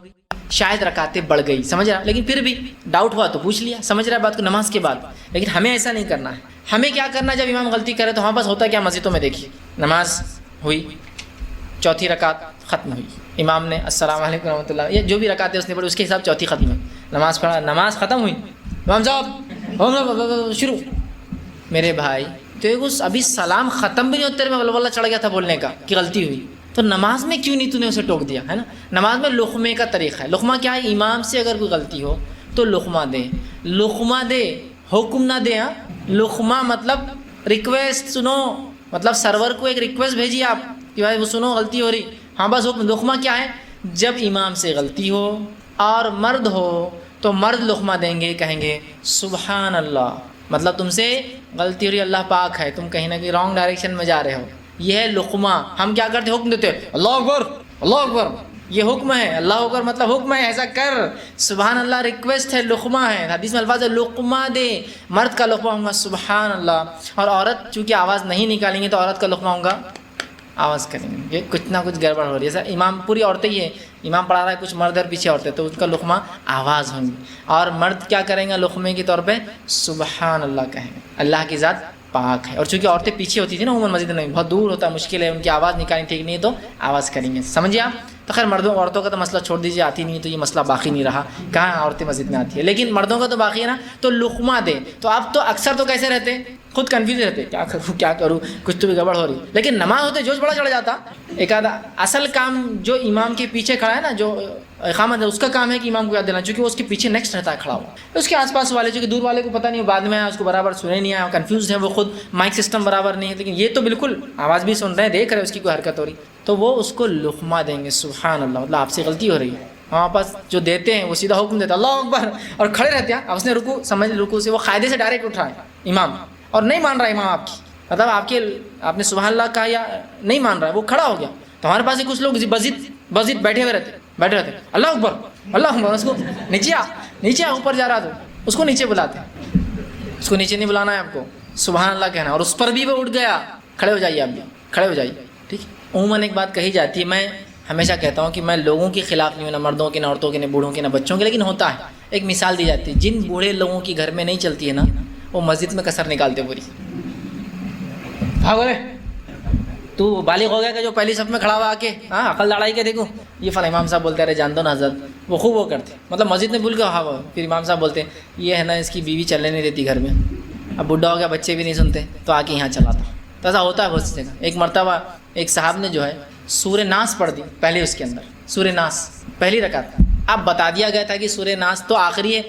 شاید رکعتیں بڑھ گئی, سمجھ رہا. لیکن پھر بھی ڈاؤٹ ہوا تو پوچھ لیا, سمجھ رہا بات کو نماز کے بعد. لیکن ہمیں ایسا نہیں کرنا ہے. ہمیں کیا کرنا ہے, جب امام غلطی کرے تو ہمارے پاس ہوتا ہے کیا, مسجدوں میں دیکھیے نماز ہوئی, 4تھی رکعت ختم ہوئی, امام نے السلام علیکم ورحمۃ اللہ, یہ جو بھی رکعتیں اس نے پڑھی اس کے حساب 4تھی ختم ہے, نماز پڑھا, نماز ختم ہوئی, امام صاحب شروع. میرے بھائی تو ابھی سلام ختم بھی نہیں ہوتے میں ولولہ چڑھ گیا تھا بولنے کا کہ غلطی ہوئی، تو نماز میں کیوں نہیں تو نے اسے ٹوک دیا ہے نا؟ نماز میں لقمے کا طریقہ ہے. لقمہ کیا ہے؟ امام سے اگر کوئی غلطی ہو تو لقمہ دے، لقمہ دے، حکم نہ دے. ہاں لقمہ مطلب ریکویسٹ، سنو، مطلب سرور کو ایک ریکویسٹ بھیجیے آپ کہ بھائی وہ سنو غلطی ہو رہی. ہاں بس حکم. لقمہ کیا ہے؟ جب امام سے غلطی ہو اور مرد ہو تو مرد لقمہ دیں گے، کہیں گے سبحان اللہ، مطلب تم سے غلطی ہو رہی، اللہ پاک ہے، تم کہیں نہ کہیں رانگ ڈائریکشن میں جا رہے ہو. یہ ہے لقمہ. ہم کیا کرتے؟ حکم دیتے اللہ اکبر، اللہ اکبر، یہ حکم ہے. اللہ اکبر مطلب حکم ہے، ایسا کر. سبحان اللہ ریکویسٹ ہے، لقمہ ہے. حدیث میں الفاظ ہے لقمہ دے. مرد کا لقمہ ہوگا سبحان اللہ، اور عورت چونکہ آواز نہیں نکالیں گے تو عورت کا لقمہ ہوگا آواز کریں گے. یہ کچھ نہ کچھ گڑبڑ ہو رہی ہے سر. امام پوری عورتیں ہی ہے، امام پڑھا رہا ہے، کچھ مرد اور پیچھے عورتیں، تو ان کا لقمہ آواز ہوں گی. اور مرد کیا کریں گے؟ لقمے کے طور پہ سبحان اللہ کہیں گے، اللہ کی ذات پاک ہے. اور چونکہ عورتیں پیچھے ہوتی تھی نا عموماً مسجد میں، بہت دور ہوتا ہے، مشکل ہے، ان کی آواز نکالنی ٹھیک نہیں ہے تو آواز کریں گے. سمجھے آپ؟ تو خیر مردوں عورتوں کا تو مسئلہ چھوڑ دیجیے، آتی نہیں تو یہ مسئلہ باقی نہیں رہا، کہاں عورتیں مسجد میں آتی ہے، لیکن مردوں کا تو باقی ہے نا. تو لقمہ دے. تو اب تو اکثر تو کیسے رہتے؟ خود کنفیوز رہتے، کیا کروں کیا کروں، کچھ تو بھی گڑبڑ ہو رہی. لیکن نماز ہوتے جوش بڑا چڑھ جاتا. ایک آدھا اصل کام جو امام کے پیچھے کھڑا ہے نا، جو اقامت ہے، اس کا کام ہے کہ امام کو یاد دینا، چونکہ وہ اس کے پیچھے نیکسٹ رہتا ہے کھڑا ہوا. اس کے آس پاس والے چونکہ دور والے کو پتہ نہیں، بعد میں آیا، اس کو برابر سنے نہیں آیا، کنفیوز ہے وہ خود، مائک سسٹم برابر نہیں ہے. لیکن یہ تو بالکل آواز بھی سن رہے ہیں، دیکھ رہے ہیں اس کی کوئی حرکت ہو رہی، تو وہ اس کو لقمہ دیں گے سبحان اللہ، مطلب آپ سے غلطی ہو رہی ہے. ہمارے پاس جو دیتے ہیں وہ سیدھا حکم دیتا اللہ اکبر، اور کھڑے رہتے ہیں. اب اس نے رکوع سمجھ، رکوع سے وہ قاعدے سے ڈائریکٹ اٹھا ہے امام، اور نہیں مان رہا امام آپ کی، مطلب آپ نے سبحان اللہ کہا یا نہیں مان رہا ہے، وہ کھڑا ہو گیا. تو ہمارے پاس کچھ لوگ بزید بیٹھے رہتے اللہ اکبر، اللہ اکبر، اس کو نیچے اوپر جا رہا تو اس کو نیچے بلاتے. اس کو نیچے نہیں بلانا ہے آپ کو، سبحان اللہ کہنا. اور اس پر بھی وہ اٹھ گیا، کھڑے ہو جائیے، آپ بھی کھڑے ہو جائیے. ٹھیک ہے. عموماً ایک بات کہی جاتی ہے، میں ہمیشہ کہتا ہوں کہ میں لوگوں کے خلاف نہیں ہوں، نہ مردوں کے، نہ عورتوں کے، نہ بوڑھوں کے، نہ بچوں کے، لیکن ہوتا ہے. ایک مثال دی جاتی ہے، جن بوڑھے لوگوں کی گھر میں نہیں چلتی ہے نا، وہ مسجد میں کسر نکالتے پوری. بولے تو بالغ ہو گیا کہ جو پہلی صف میں کھڑا ہوا آ کے ہاں عقل لڑائی کے دیکھو یہ فلاں امام صاحب بولتے رہے جان دو نا حضرت، وہ خوب وہ کرتے، مطلب مسجد میں بھول کے ہاں. پھر امام صاحب بولتے یہ ہے نا اس کی بیوی چلنے نہیں دیتی گھر میں، اب بڈھا ہو گیا، بچے بھی نہیں سنتے، تو آ کے یہاں چلاتا. تو ایسا ہوتا ہے بہت سی جگہ. ایک مرتبہ ایک صاحب نے جو ہے سورہ ناس پڑھ دی پہلے، اس کے اندر سورہ ناس پہلی رکعت. اب بتا دیا گیا تھا کہ سورہ ناس تو آخری ہے،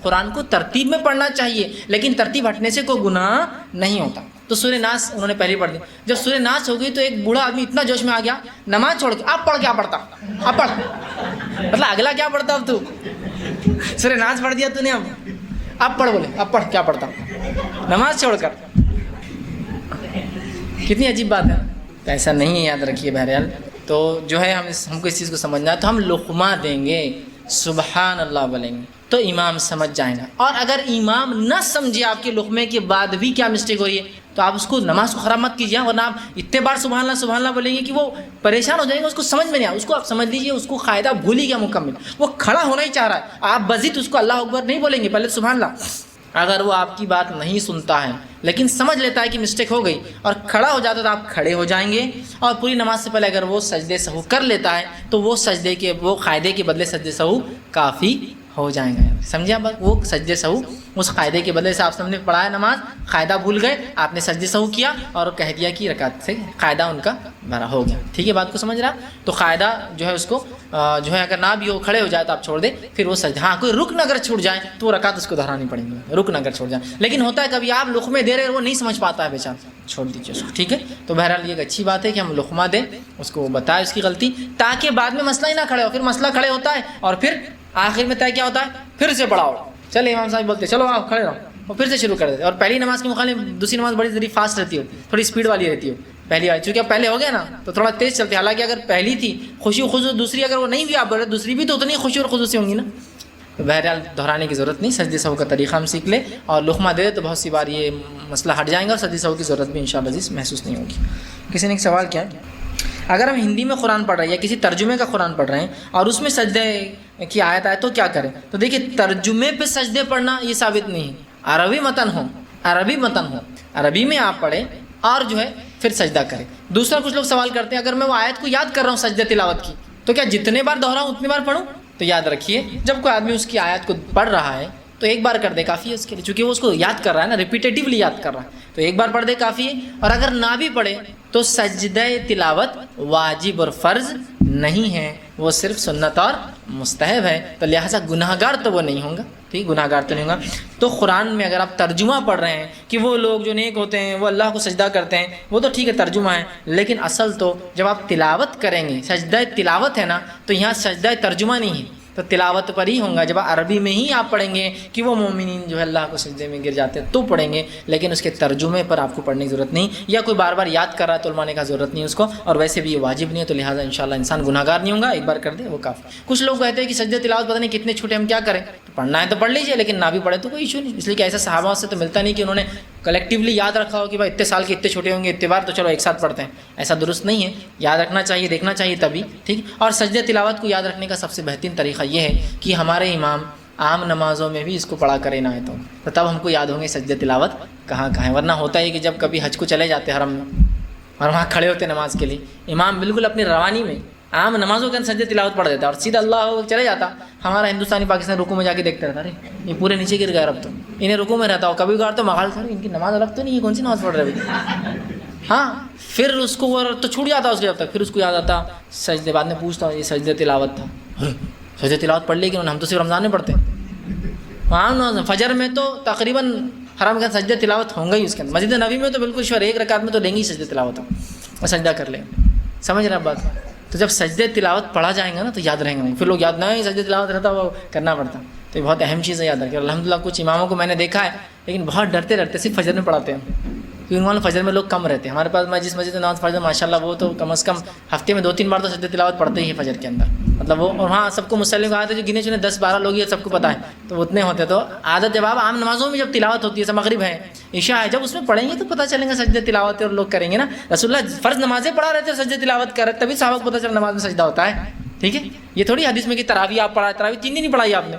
قرآن کو ترتیب میں پڑھنا چاہیے، لیکن ترتیب ہٹنے سے کوئی گناہ نہیں ہوتا. تو سورہ ناس انہوں نے پہلے پڑھ دی. جب سورہ ناس ہو گئی تو ایک بوڑھا آدمی اتنا جوش میں آ گیا، نماز چھوڑ کے اب پڑھ کیا پڑھتا، اب پڑھ، مطلب اگلا کیا پڑھتا، اب تو سورہ ناس پڑھ دیا تو نے، اب پڑھ، بولے اب پڑھ کیا پڑھتا نماز چھوڑ کر. کتنی عجیب بات ہے. تو ایسا نہیں ہے، یاد رکھیے. بہرحال تو جو ہے ہم کو اس چیز کو سمجھنا ہے، تو ہم لقمہ دیں گے، سبحان اللہ بولیں گے تو امام سمجھ جائیں گا. اور اگر امام نہ سمجھے آپ کے لقمے کے بعد بھی کیا مسٹیک ہو رہی ہے، تو آپ اس کو نماز کو خراب مت کیجیے، ورنہ آپ اتنے بار سبحان اللہ بولیں گے کہ وہ پریشان ہو جائیں گے، اس کو سمجھ میں نہیں آئے. اس کو آپ سمجھ لیجیے اس کو قاعدہ بھول ہی گیا مکمل، وہ کھڑا ہونا ہی چاہ رہا ہے، آپ بزید اس کو اللہ اکبر نہیں بولیں گے، پہلے سبحان اللہ. اگر وہ آپ کی بات نہیں سنتا ہے لیکن سمجھ لیتا ہے کہ مسٹیک ہو گئی اور کھڑا ہو جاتا ہے، تو آپ کھڑے ہو جائیں گے. اور پوری نماز سے پہلے اگر وہ سجدے سہو کر لیتا ہے تو وہ قاعدے کے بدلے سجدے سہو کافی ہو جائیں گے. سمجھے آپ؟ وہ سجدے سہو اس قاعدے کے بدلے سے آپ سب نے پڑھایا نماز، قاعدہ بھول گئے، آپ نے سجدے سہو کیا اور کہہ دیا کہ رکعت سے قاعدہ ان کا بھرا ہو گیا. ٹھیک ہے، بات کو سمجھ رہا؟ تو قاعدہ جو ہے اس کو جو ہے اگر نہ بھی ہو، کھڑے ہو جائے تو آپ چھوڑ دیں، پھر وہ سجدہ. ہاں کوئی رکن اگر چھوٹ جائے تو وہ رکعت اس کو دہرانی پڑیں گی، رکن اگر چھوٹ جائے. لیکن ہوتا ہے کبھی آپ لقمے دے رہے وہ نہیں سمجھ پاتا ہے بیچارہ، چھوڑ دیجیے اس کو. ٹھیک ہے. تو بہرحال یہ ایک اچھی بات ہے کہ ہم لقمہ دیں، اس کو بتائیں اس کی غلطی، تاکہ بعد میں مسئلہ ہی نہ کھڑے ہو. پھر مسئلہ کھڑے ہوتا ہے اور پھر آخر میں طے کیا ہوتا ہے، پھر سے پڑھاؤ. چلے امام صاحب بولتے چلو آپ کھڑے رہو، اور پھر سے شروع کر دیتے. اور پہلی نماز کے مخالف دوسری نماز بڑی ذریعہ فاسٹ رہتی ہو، تھوڑی اسپیڈ والی رہتی ہو. پہلی والی چونکہ پہلے ہو گیا نا تو تھوڑا تیز چلتے، حالانکہ اگر پہلی تھی خوشی و خضوع، دوسری اگر وہ نہیں بھی آپ بول رہے، دوسری بھی تو اتنی خوشی اور خضوع سے ہوں گی نا. تو بہرحال دہرانے کی ضرورت نہیں، سجدے سہو کا طریقہ ہم سیکھ لیں اور لقمہ دے تو بہت سی بار یہ مسئلہ ہٹ جائیں گا اور سجدے سہو کی ضرورت بھی انشاءاللہ عزیز محسوس نہیں ہوگی. کسی نے ایک سوال کیا، اگر ہم ہندی میں قرآن پڑھ رہے ہیں یا کسی ترجمے کا قرآن پڑھ رہے ہیں اور اس میں سجدے کی آیت آئے تو کیا کریں؟ تو دیکھیے ترجمے پہ سجدے پڑھنا یہ ثابت نہیں ہے. عربی متن ہو، عربی میں آپ پڑھیں اور جو ہے پھر سجدہ کریں. دوسرا کچھ لوگ سوال کرتے ہیں اگر میں وہ آیت کو یاد کر رہا ہوں سجدہ تلاوت کی تو کیا جتنے بار دہراؤں اتنی بار پڑھوں؟ تو یاد رکھیے جب کوئی آدمی اس کی آیت کو پڑھ رہا ہے تو ایک بار کر دے کافی ہے اس کے لیے، چونکہ وہ اس کو یاد کر رہا ہے نا، ریپیٹیولی یاد کر رہا ہے، تو ایک بار پڑھ دے کافی ہے. اور اگر نہ بھی پڑھے تو سجدہ تلاوت واجب اور فرض نہیں ہے، وہ صرف سنت اور مستحب ہے، تو لہٰذا گناہ گار تو وہ نہیں ہوں گا. ٹھیک، گناہ گار تو نہیں ہوگا. تو قرآن میں اگر آپ ترجمہ پڑھ رہے ہیں کہ وہ لوگ جو نیک ہوتے ہیں وہ اللہ کو سجدہ کرتے ہیں، وہ تو ٹھیک ہے ترجمہ ہے، لیکن اصل تو جب آپ تلاوت کریں گے، سجدہ تلاوت ہے نا، تو یہاں سجدہ ترجمہ نہیں ہے، تو تلاوت پر ہی ہوگا. جب عربی میں ہی آپ پڑھیں گے کہ وہ مومنین جو ہے اللہ کو سجدے میں گر جاتے ہیں تو پڑھیں گے، لیکن اس کے ترجمے پر آپ کو پڑھنے کی ضرورت نہیں، یا کوئی بار بار یاد کر رہا ہے تو علماء نے کہا ضرورت نہیں اس کو، اور ویسے بھی یہ واجب نہیں ہے، تو لہٰذا انشاءاللہ انسان گناہ گار نہیں ہوگا، ایک بار کر دے وہ کافی. کچھ لوگ کہتے ہیں کہ سجدہ تلاوت پتہ نہیں کتنے چھوٹے، ہم کیا کریں، تو پڑھنا ہے تو پڑھ لیجیے، لیکن نہ بھی پڑھے تو کوئی ایشو نہیں، اس لیے کہ ایسا صحابہ سے تو ملتا نہیں کہ انہوں نے کلیکٹیولی یاد رکھا ہو کہ بھائی اتنے سال کے اتنے چھوٹے ہوں گے اتنے بار تو چلو ایک ساتھ پڑھتے ہیں، ایسا درست نہیں ہے. یاد رکھنا چاہیے، دیکھنا چاہیے تبھی. ٹھیک. اور سجدہ تلاوت کو یاد رکھنے کا سب سے بہترین طریقہ یہ ہے کہ ہمارے امام عام نمازوں میں بھی اس کو پڑھا کریں نہ تو تب ہم کو یاد ہوں گے سجدہ تلاوت کہاں کہاں ہے. ورنہ ہوتا ہے کہ جب کبھی حج کو چلے جاتے حرم میں اور وہاں کھڑے ہوتے نماز کے لیے، امام بالکل اپنی روانی میں عام نمازوں کے اندر سجدہ تلاوت پڑھ دیتا اور سیدھا اللہ چلے جاتا. ہمارا ہندوستانی پاکستانی رکوع میں جا کے دیکھتے رہتا، ارے یہ پورے نیچے گر گئے اب تو، انہیں رکوع میں رہتا ہو، کبھی کبھار تو مغال تھا ان کی نماز الگ تو نہیں ہے، کون سی نماز پڑھ رہے ابھی. ہاں پھر اس کو وہ تو چھوٹ جاتا اس کے، اب تک پھر اس کو یاد آتا سجدے، بعد میں پوچھتا یہ سجدہ تلاوت تھا، سجدہ تلاوت پڑھ لی کہ ہم تو صرف رمضان میں پڑھتے ہیں. وہاں فجر میں تو تقریباً حرم کا سجدہ تلاوت ہوں گا ہی اس کے اندر. مسجد نبی میں تو بالکل شور ایک رکعت میں تو لیں گے ہی سجدہ تلاوت اور سجدہ کر لیں. سمجھ رہے ہیں بات؟ تو جب سجدہ تلاوت پڑھا جائیں گا نا تو یاد رہیں گے، پھر لوگ یاد نہ ہی سجدہ تلاوت رہتا وہ کرنا پڑتا. تو یہ بہت اہم چیز ہے یاد رکھیں. الحمدللہ کچھ اماموں کو میں نے دیکھا ہے لیکن بہت ڈرتے ڈرتے صرف فجر میں پڑھاتے ہیں، کیونکہ وہاں فجر میں لوگ کم رہتے ہیں. ہمارے پاس میں جس مسجد میں نماز پڑھتا ہوں ماشاء اللہ وہ تو کم از کم ہفتے میں 2-3 بار تو سجدہ تلاوت پڑھتے ہی ہیں فجر کے اندر، مطلب وہ. اور ہاں سب کو مسلم آتے جو گنے چنے 10-12 لوگ ہی سب کو پتہ ہے تو اتنے ہوتے. تو عادت جب آپ عام نمازوں میں جب تلاوت ہوتی ہے، مغرب ہے عشاء ہے، جب اس میں پڑھیں گے تو پتہ چلیں گا سجدہ تلاوت اور لوگ کریں گے نا. رسول اللہ فرض نمازیں پڑھا رہے تھے سجدہ تلاوت کر رہے تبھی صحابہ کو پتہ چلا نماز میں سجدہ ہوتا ہے. ٹھیک ہے، یہ تھوڑی حدیث میں کہ تراویح آپ پڑھا، تراویح 3 دن ہی پڑھائی آپ نے،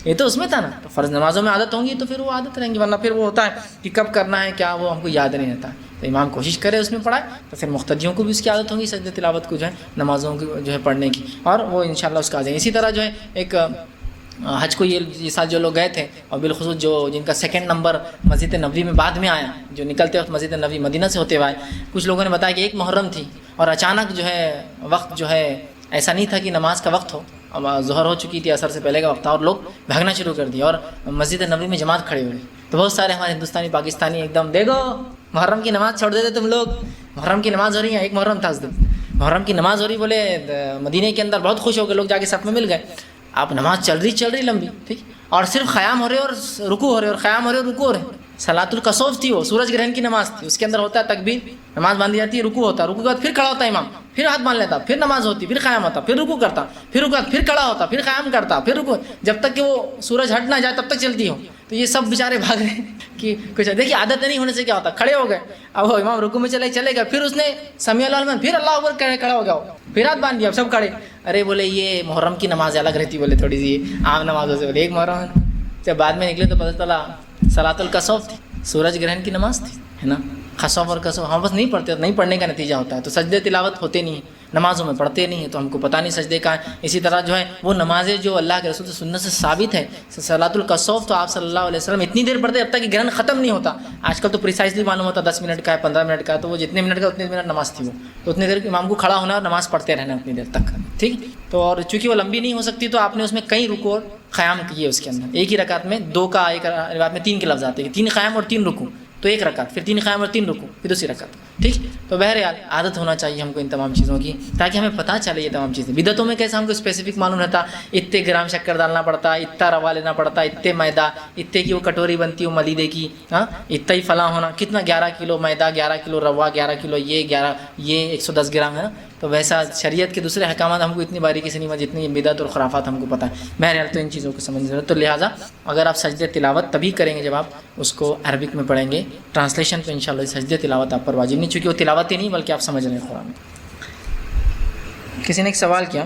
یہ تو اس میں تھا نا. تو فرض نمازوں میں عادت ہوں گی تو پھر وہ عادت رہیں گی، ورنہ پھر وہ ہوتا ہے کہ کب کرنا ہے کیا وہ ہم کو یاد نہیں رہتا. تو امام کوشش کرے اس میں پڑھائے تو پھر مقتدیوں کو بھی اس کی عادت ہوگی سجدہ تلاوت کو جو ہے نمازوں کی جو ہے پڑھنے کی، اور وہ انشاءاللہ اس کا آ جائیں. اسی طرح جو ہے ایک حج کو یہ ساتھ جو لوگ گئے تھے اور بالخصوص جو جن کا 2nd نمبر مسجد نبوی میں بعد میں آیا، جو نکلتے وقت مسجد نبوی مدینہ سے ہوتے ہوئے، کچھ لوگوں نے بتایا کہ 1 محرم تھی اور اچانک جو ہے وقت جو ہے ایسا نہیں تھا کہ نماز کا وقت ہو، اب ظہر ہو چکی تھی، عصر سے پہلے کا وقت تھا اور لوگ بھاگنا شروع کر دیا اور مسجد نبوی میں جماعت کھڑی ہوئی. تو بہت سارے ہمارے ہندوستانی پاکستانی ایک دم دیکھو محرم کی نماز چھوڑ دیتے تم لوگ، محرم کی نماز ہو رہی ہے، 1 محرم تھا اس دن، محرم کی نماز ہو رہی، بولے مدینے کے اندر بہت خوش ہو گئے لوگ، جا کے صف میں مل گئے. آپ نماز چل رہی لمبی، ٹھیک، اور صرف قیام ہو رہے اور رکوع ہو رہے اور قیام ہو رہے اور رکوع ہو رہے. صلاۃ الکسوف تھی، وہ سورج گرہن کی نماز تھی، اس کے اندر ہوتا ہے تکبیر، نماز باندھی جاتی ہے، رکوع ہوتا ہے، رکوع کے بعد پھر کھڑا ہوتا ہے امام، پھر ہاتھ باندھ لیتا، پھر نماز ہوتی، پھر قیام ہوتا، پھر رکوع کرتا، پھر رکوع پھر کھڑا ہوتا، پھر قیام کرتا، پھر رکوع، جب تک کہ وہ سورج ہٹ نہ جائے تب تک چلتی ہو. تو یہ سب بیچارے بھاگ رہے ہیں کہ کچھ دیکھیے عادت نہیں ہونے سے کیا ہوتا، کھڑے ہو گئے، اب وہ امام رکوع میں چلے گئے، پھر اس نے سمیع اللہ لمن، پھر اللہ اکبر کھڑا ہو گیا، پھر ہاتھ باندھ دیا، سب کھڑے. ارے بولے یہ محرم کی نماز الگ رہتی، بولے تھوڑی سی عام نمازوں سے، بولے 1 محرم. جب بعد میں نکلے تو پتہ چلا صلاۃ الکسوف تھی، سورج گرہن کی نماز تھی، ہے نا. خسوف اور کسوف ہم بس نہیں پڑھتے، نہیں پڑھنے کا نتیجہ ہوتا ہے. تو سجدہ تلاوت ہوتے نہیں ہیں نمازوں میں، پڑھتے نہیں ہیں تو ہم کو پتہ نہیں سجدے کا ہے. اسی طرح جو ہے وہ نمازیں جو اللہ کے رسول سے سنت سے ثابت ہے، صلاۃ الکسوف تو آپ صلی اللہ علیہ وسلم اتنی دیر پڑھتے جب تک کہ گرہن ختم نہیں ہوتا. آج کل تو پریسائزلی معلوم ہوتا 10 منٹ کا ہے، 15 منٹ کا ہے، تو وہ جتنے منٹ کا اتنے منٹ نماز تھی، وہ تو اتنی دیر امام کو کھڑا ہونا اور نماز پڑھتے رہنا اتنی دیر تک. ٹھیک. تو اور چونکہ وہ لمبی نہیں ہو سکتی تو آپ نے اس میں کئی رکوع اور قیام کیے اس کے اندر. ایک ہی رکعت میں 2 کا، ایک روایت میں 3 کے لفظ آتے ہیں، 3 قیام اور 3 رکوع، تو 1 رکعت، پھر 3 قیام اور 3 رکوع، پھر دوسری رکعت. ٹھیک. تو بہرحال عادت ہونا چاہیے ہم کو ان تمام چیزوں کی تاکہ ہمیں پتہ چلے یہ تمام چیزیں. بدعتوں میں کیسے ہم کو اسپیسیفک معلوم رہتا، اتنے گرام شکر ڈالنا پڑتا، اتنا روا لینا پڑتا، اتنے میدا، اتنے کی وہ کٹوری بنتی ہے ملیدے کی، ہاں اتنا ہی فلاں ہونا، کتنا 11 کلو میدا، 11 کلو روا، 11 کلو یہ 110 گرام ہے نا. تو ویسا شریعت کے دوسرے احکامات ہم کو اتنی باریکی سے نہیں جتنی بدعت اور خرافات ہم کو پتہ ہے. بہرحال تو ان چیزوں کو سمجھنے ضرورت. تو لہٰذا اگر آپ سجدہ تلاوت تبھی کریں گے جب آپ اس کو عربک میں پڑھیں گے، ٹرانسلیشن پہ انشاءاللہ سجدہ تلاوت آپ پر واجب نہیں، چونکہ وہ تلاوت ہی نہیں بلکہ آپ سمجھ رہے ہیں قرآن. کسی نے ایک سوال کیا،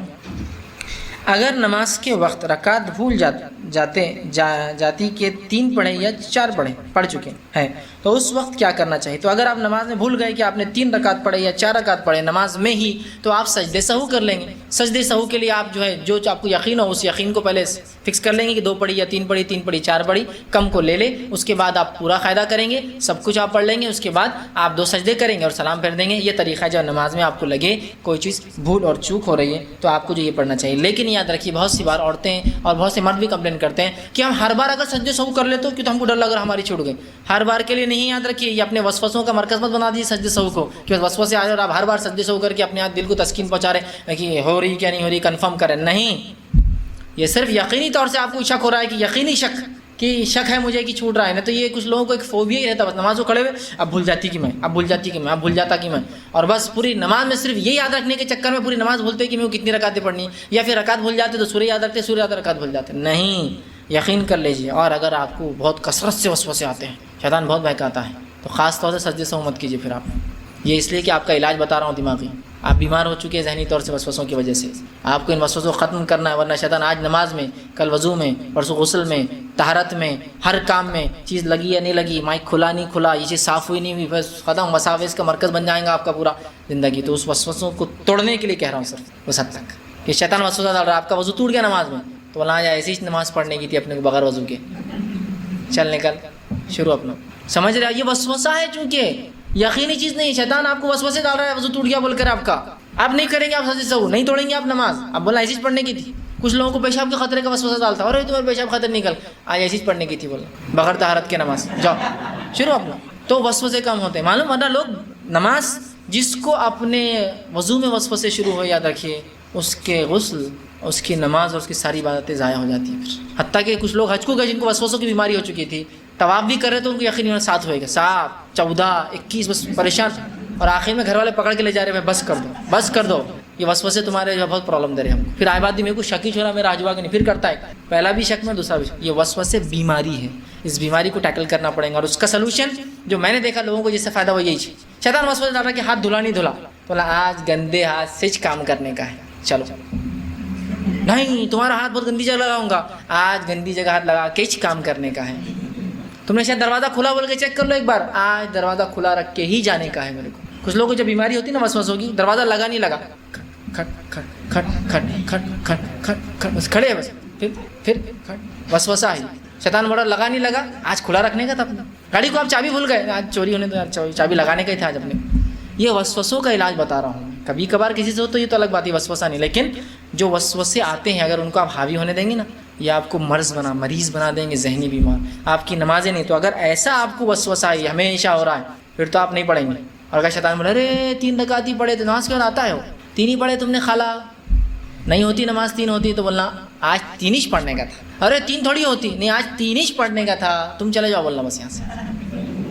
اگر نماز کے وقت رکعت جاتی کے 3 پڑھیں یا 4 پڑھ چکے ہیں تو اس وقت کیا کرنا چاہیے؟ تو اگر آپ نماز میں بھول گئے کہ آپ نے 3 رکعت پڑھے یا 4 رکعت پڑھے نماز میں ہی، تو آپ سجدے سہو کر لیں گے۔ سجدے سہو کے لیے آپ جو آپ کو یقین ہو اس یقین کو پہلے فکس کر لیں گے کہ 2 پڑھی یا 3 پڑھی، 3 پڑھی 4 پڑھی، کم کو لے لیں۔ اس کے بعد آپ پورا قاعدہ کریں گے، سب کچھ آپ پڑھ لیں گے، اس کے بعد آپ 2 سجدے کریں گے اور سلام پھیر دیں گے۔ یہ طریقہ ہے جب نماز میں آپ کو لگے کوئی چیز بھول اور چوک ہو رہی ہے تو آپ کو جو یہ پڑھنا چاہیے۔ لیکن یاد رکھیے بہت سی بار عورتیں اور بہت سے مرد بھی کمپلین کرتے ہیں کہ ہم ہر بار اگر سجدے سہو کر لیتے تو ہم کو ڈر لگ رہا ہماری چھوٹ گئی۔ ہر بار کے لیے نہیں، یاد رکھیے یہ اپنے وسوسوں کا مرکز مت بنا دیجیے سجدے سہو کو کہ وسوسے آ رہے اور آپ ہر بار سجدے سہو کر کے اپنے دل کو تسکین پہنچا رہے ہیں کہ ہو رہی کیا نہیں ہو رہی، کنفرم کریں۔ نہیں، یہ صرف یقینی طور سے آپ کو شک ہو رہا ہے کہ یقینی شک ہے مجھے کہ چھوٹ رہا ہے، نا تو یہ کچھ لوگوں کو ایک فوبیا ہی رہتا ہے، بس نماز کو کھڑے ہوئے اب بھول جاتی کہ میں، اب بھول جاتی کہ میں، اب بھول جاتا کہ میں، اور بس پوری نماز میں صرف یہ یاد رکھنے کے چکر میں پوری نماز بھولتے کہ میں کتنی رکعتیں پڑھنی، یا پھر رکعت بھول جاتے تو سورہ یاد رکھتے، سورہ یاد رکعت بھول جاتے۔ نہیں، یقین کر لیجیے۔ اور اگر آپ کو بہت کثرت سے وسوسے آتے ہیں، شیطان بہت بہکاتا ہے، تو خاص طور سے سجدے سہو مت کیجیے۔ پھر آپ یہ اس لیے کہ آپ کا علاج بتا رہا ہوں دماغی، آپ بیمار ہو چکے ہیں ذہنی طور سے وسوسوں کی وجہ سے، آپ کو ان وسوسوں کو ختم کرنا ہے، ورنہ شیطان آج نماز میں، کل وضو میں، پرسوں غسل میں، طہارت میں، ہر کام میں چیز لگی یا نہیں لگی، مائک کھلا نہیں کھلا، یہ چیز صاف ہوئی نہیں ہوئی، بس ختم، وساوس کا مرکز بن جائے گا آپ کا پورا زندگی۔ تو اس وسوسوں کو توڑنے کے لیے کہہ رہا ہوں صرف اس حد تک کہ شیطان وسوسہ ڈال رہا ہے، آپ کا وضو ٹوٹ گیا نماز میں تو بولا آج ایسی ہی نماز پڑھنے کی تھی اپنے کو بغیر وضو کے، چل نکل شروع اپنا، سمجھ رہے؟ یہ وسوسہ ہے، چونکہ یقینی چیز نہیں، شیطان آپ کو وسوسے ڈال رہا ہے، وضو ٹوٹ گیا بول کر آپ کا، آپ نہیں کریں گے، آپ سجدے سہو نہیں توڑیں گے آپ نماز، آپ بولا ایسی پڑھنے کی تھی۔ کچھ لوگوں کو پیشاب کے خطرے کا وسوسہ ڈالتا ہے، اور تمہارے پیشاب خطرے نکل، آج ایسی پڑھنے کی تھی، بولا بغیر طہارت کے نماز، جاؤ شروع اپنا، تو وسوسے کم ہوتے ہیں معلوم۔ ورنہ لوگ نماز جس کو اپنے وضو میں وسوسے شروع ہو، یاد رکھیے اس کے غسل، اس کی نماز اور اس کی ساری عبادتیں ضائع ہو جاتی ہیں۔ پھر حتیٰ کہ کچھ لوگ حج کو گئے جن کو وسوسوں کی بیماری ہو چکی تھی، طواف بھی کر رہے تو ان کو یقیناً 7 ہوئے گا، 7 14 21 بس پریشان، اور آخر میں گھر والے پکڑ کے لے جا رہے ہیں، بس کر دو بس کر دو، یہ وسوسے تمہارے جو بہت پرابلم دے رہے ہیں ہم کو۔ پھر آئے بعد میرے کو شک ہی چھوڑا، میرا آج ہوا کہ نہیں، پھر کرتا ہے پہلا بھی شک میں، دوسرا بھی شک۔ یہ وسوسے بیماری ہے، اس بیماری کو ٹیکل کرنا پڑے گا، اور اس کا سلوشن جو میں نے دیکھا لوگوں کو جس سے فائدہ ہوا یہی چیز، شیطان وسوسے ڈال رہا کہ ہاتھ دھلا نہیں دھلا، تو آج گندے ہاتھ سے کام کرنے کا ہے، چلو نہیں تمہارا ہاتھ بہت گندی جگہ لگاؤں گا، آج گندی جگہ ہاتھ لگا کے کام کرنے کا ہے۔ تم نے شاید دروازہ کھلا بول کے چیک کر لو ایک بار، آج دروازہ کھلا رکھ کے ہی جانے کا ہے میرے کو۔ کچھ لوگوں کو جب بیماری ہوتی ہے نا وسوسوں کی، دروازہ لگا نہیں لگا، کھٹ کھٹ کھٹ کھٹ کھٹ کھٹ کھٹ کھٹ بس کھڑے ہیں، بس پھر وسوسہ ہے، شیطان بڑا لگا نہیں لگا، آج کھلا رکھنے کا تھا اپنا۔ گاڑی کو آپ چابی بھول گئے، آج چوری ہونے تو چابی لگانے کا ہی تھا آج اپنے۔ یہ وسوسوں کا علاج بتا رہا ہوں، کبھی کبھار کسی سے ہو تو یہ تو الگ بات ہے، وسوسہ نہیں، لیکن جو وسوسے آتے ہیں اگر ان کو آپ حاوی ہونے دیں گے نا، یہ آپ کو مریض بنا دیں گے، ذہنی بیمار، آپ کی نمازیں نہیں۔ تو اگر ایسا آپ کو وسوسہ ہے ہمیشہ ہو رہا ہے، پھر تو آپ نہیں پڑھیں گے۔ اور اگر شیطان بولے ارے 3 رکعت ہی پڑھے تو نماز کیوں آتا ہے، ہو 3 ہی پڑھے تم نے، خالا نہیں ہوتی نماز 3 ہوتی، تو بولنا آج 3 ہی پڑھنے کا تھا، ارے 3 تھوڑی ہوتی، نہیں آج 3 ہی پڑھنے کا تھا، تم چلے جاؤ بولنا بس یہاں سے،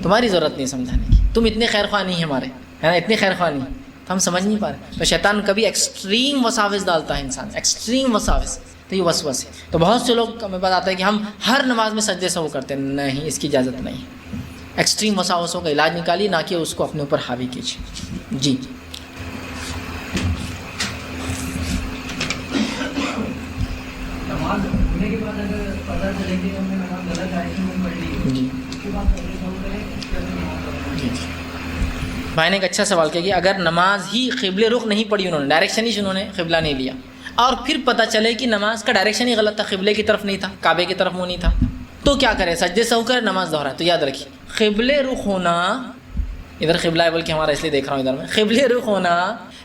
تمہاری ضرورت نہیں سمجھانے کی، تم اتنے خیر خواہ نہیں ہمارے، ہے نا، اتنے خیر خواہ نہیں، تو ہم سمجھ نہیں پا رہے۔ تو شیطان کبھی ایکسٹریم وساوس ڈالتا ہے انسان، ایکسٹریم وساوس، تو یہ وسوسے۔ تو بہت سے لوگ ہمیں بتاتے ہیں کہ ہم ہر نماز میں سجدے سہو کرتے ہیں، نہیں، اس کی اجازت نہیں۔ ایکسٹریم وساوسوں کا علاج نکالیے، نہ کہ اس کو اپنے اوپر حاوی کیجیے۔ جی نماز ہونے کے بعد اگر پتہ چلے کہ ہم نے نماز غلط ڈائریکشن میں پڑھ لی، جی اس کے بعد سجدے سہو کریں، بھائی نے ایک اچھا سوال کیا کہ اگر نماز ہی قبلے رخ نہیں پڑھی، انہوں نے ڈائریکشن ہی انہوں نے قبلہ نہیں لیا، اور پھر پتہ چلے کہ نماز کا ڈائریکشن ہی غلط تھا، قبلے کی طرف نہیں تھا، کعبے کی طرف منہ نہیں تھا، تو کیا کرے؟ سجدے سہو کرے، نماز دہرائے۔ تو یاد رکھیے قبلے رخ ہونا، ادھر قبلہ ہے بول کے ہمارا اس لیے دیکھ رہا ہوں ادھر میں، قبلے رخ ہونا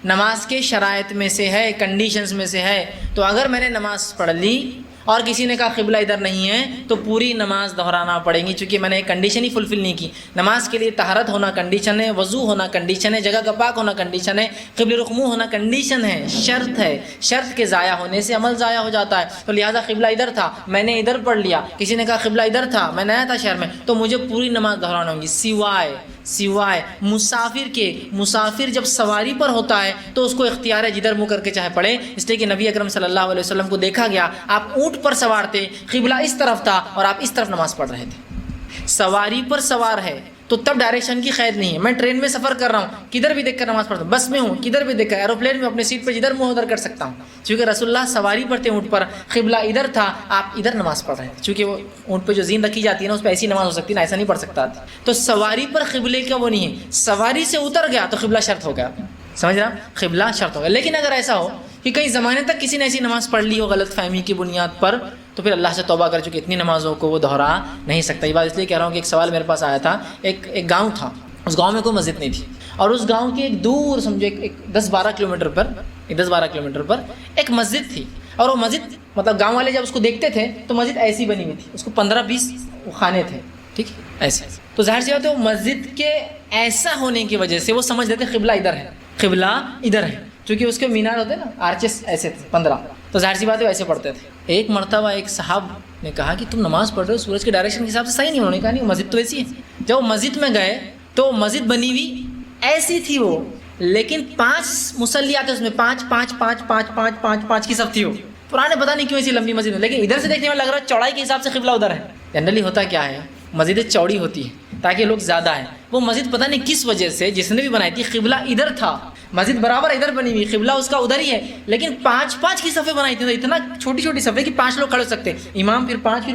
نماز کے شرائط میں سے ہے، کنڈیشنز میں سے ہے۔ تو اگر میں نے نماز پڑھ لی اور کسی نے کہا قبلہ ادھر نہیں ہے، تو پوری نماز دہرانا پڑے گی، چونکہ میں نے ایک کنڈیشن ہی فلفل نہیں کی۔ نماز کے لیے طہارت ہونا کنڈیشن ہے، وضو ہونا کنڈیشن ہے، جگہ کا پاک ہونا کنڈیشن ہے، قبلہ رخ منہ ہونا کنڈیشن ہے، شرط ہے۔ شرط کے ضائع ہونے سے عمل ضائع ہو جاتا ہے۔ تو لہٰذا قبلہ ادھر تھا، میں نے ادھر پڑھ لیا، کسی نے کہا قبلہ ادھر تھا، میں نیا تھا شہر میں، تو مجھے پوری نماز دہرانا ہوگی، سوائے مسافر کے۔ مسافر جب سواری پر ہوتا ہے تو اس کو اختیار ہے جدھر منہ کر کے چاہے پڑھے، اس لیے کہ نبی اکرم صلی اللہ علیہ وسلم کو دیکھا گیا، آپ اونٹ پر سوار تھے، قبلہ اس طرف تھا اور آپ اس طرف نماز پڑھ رہے تھے۔ سواری پر سوار ہے تو تب ڈائریکشن کی قید نہیں ہے. میں ٹرین میں سفر کر رہا ہوں, کدھر بھی دیکھ کر نماز پڑھتا ہوں, بس میں ہوں کدھر بھی دیکھ کر, ایروپلین میں اپنے سیٹ پر جدھر منہ ادھر کر سکتا ہوں, چونکہ رسول اللہ سواری پر تھے اونٹ پر, قبلہ ادھر تھا, آپ ادھر نماز پڑھ رہے تھے, چونکہ وہ اونٹ پہ جو زین رکھی جاتی ہے نا اس پہ ایسی نماز ہو سکتی ہے نا, ایسا نہیں پڑھ سکتا. تو سواری پر قبلے کا وہ نہیں ہے, سواری سے اتر گیا تو قبلہ شرط ہو گیا, سمجھ رہا, قبلہ شرط ہو گیا. لیکن اگر ایسا ہو کہ کئی زمانے تک کسی نے ایسی نماز پڑھ لی ہو غلط فہمی کی بنیاد پر, تو پھر اللہ سے توبہ کر چکے, اتنی نمازوں کو وہ دہرا نہیں سکتا. یہ بات اس لیے کہہ رہا ہوں کہ ایک سوال میرے پاس آیا تھا, ایک گاؤں تھا, اس گاؤں میں کوئی مسجد نہیں تھی, اور اس گاؤں کے ایک دور سمجھو ایک 10-12 کلومیٹر پر ایک مسجد تھی, اور وہ مسجد مطلب گاؤں والے جب اس کو دیکھتے تھے تو مسجد ایسی بنی ہوئی تھی, اس کو 15-20 خانے تھے, ٹھیک ایسے. تو ظاہر سی بات ہے وہ مسجد کے ایسا ہونے کی وجہ سے وہ سمجھ لیتے قبلہ ادھر ہے, قبلہ ادھر ہے, چونکہ اس کے مینار ہوتے ہیں نا, آرچز ایسے تھے 15, تو ظاہر سی بات ہے وہ ایسے پڑھتے تھے. ایک مرتبہ ایک صاحب نے کہا کہ تم نماز پڑھ رہے ہو سورج کے ڈائریکشن کے حساب سے صحیح نہیں. انہوں نے کہا نہیں, مسجد تو ایسی ہے. جب وہ مسجد میں گئے تو مسجد بنی ہوئی ایسی تھی وہ, لیکن 5 مصلی آتے اس میں, 5 کی صف تھی. وہ پرانے پتہ نہیں کیوں ایسی لمبی مسجد ہے, لیکن ادھر سے دیکھنے میں لگ رہا ہے چوڑائی کے حساب سے قبلہ ادھر ہے. جنرلی ہوتا کیا ہے, مسجدیں چوڑی ہوتی ہیں تاکہ لوگ زیادہ ہیں. وہ مسجد پتہ نہیں کس وجہ سے جس نے بھی بنائی تھی قبلہ ادھر تھا, مسجد برابر ادھر بنی ہوئی, قبلہ اس کا ادھر ہی ہے, لیکن 5 کی صفیں بنائی تھی. تو اتنا چھوٹی صفیں کہ 5 لوگ کھڑے ہو سکتے, امام پھر 5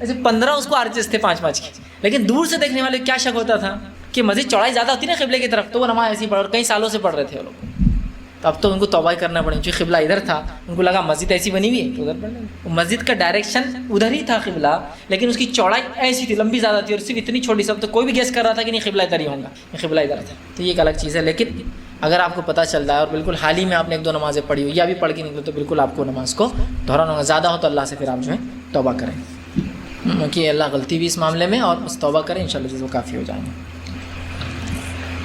ایسے 15 اس کو آرچز تھے 5 کی. لیکن دور سے دیکھنے والے کیا شک ہوتا تھا کہ مسجد چوڑائی زیادہ ہوتی نا قبلے کی طرف, تو وہ نماز ایسی پڑھ, اور کئی سالوں سے پڑھ رہے تھے وہ لوگ. تو اب تو ان کو توبہ کرنا پڑے, کیونکہ قبلہ ادھر تھا, ان کو لگا مسجد ایسی بنی ہوئی ہے تو ادھر پڑھ لیں. مسجد کا ڈائریکشن ادھر ہی تھا قبلہ, لیکن اس کی چوڑائی ایسی تھی, لمبی زیادہ تھی, اور صرف اتنی چھوٹی سب, تو کوئی بھی گیس کر رہا تھا کہ نہیں قبلہ ادھر ہی ہوگا, یہ قبلہ ادھر تھا. تو یہ ایک الگ چیز ہے. لیکن اگر آپ کو پتہ چل رہا ہے اور بالکل حال ہی میں آپ نے 1-2 نمازیں پڑھی ہو یا بھی پڑھ کے نکلو, تو بالکل آپ کو نماز کو دہرانا ہوگا. زیادہ ہو تو اللہ سے پھر آپ جو ہے توبہ کریں, کیونکہ اللہ غلطی بھی اس معاملے میں, اور اس توبہ کریں, انشاءاللہ وہ کافی ہو جائیں گے.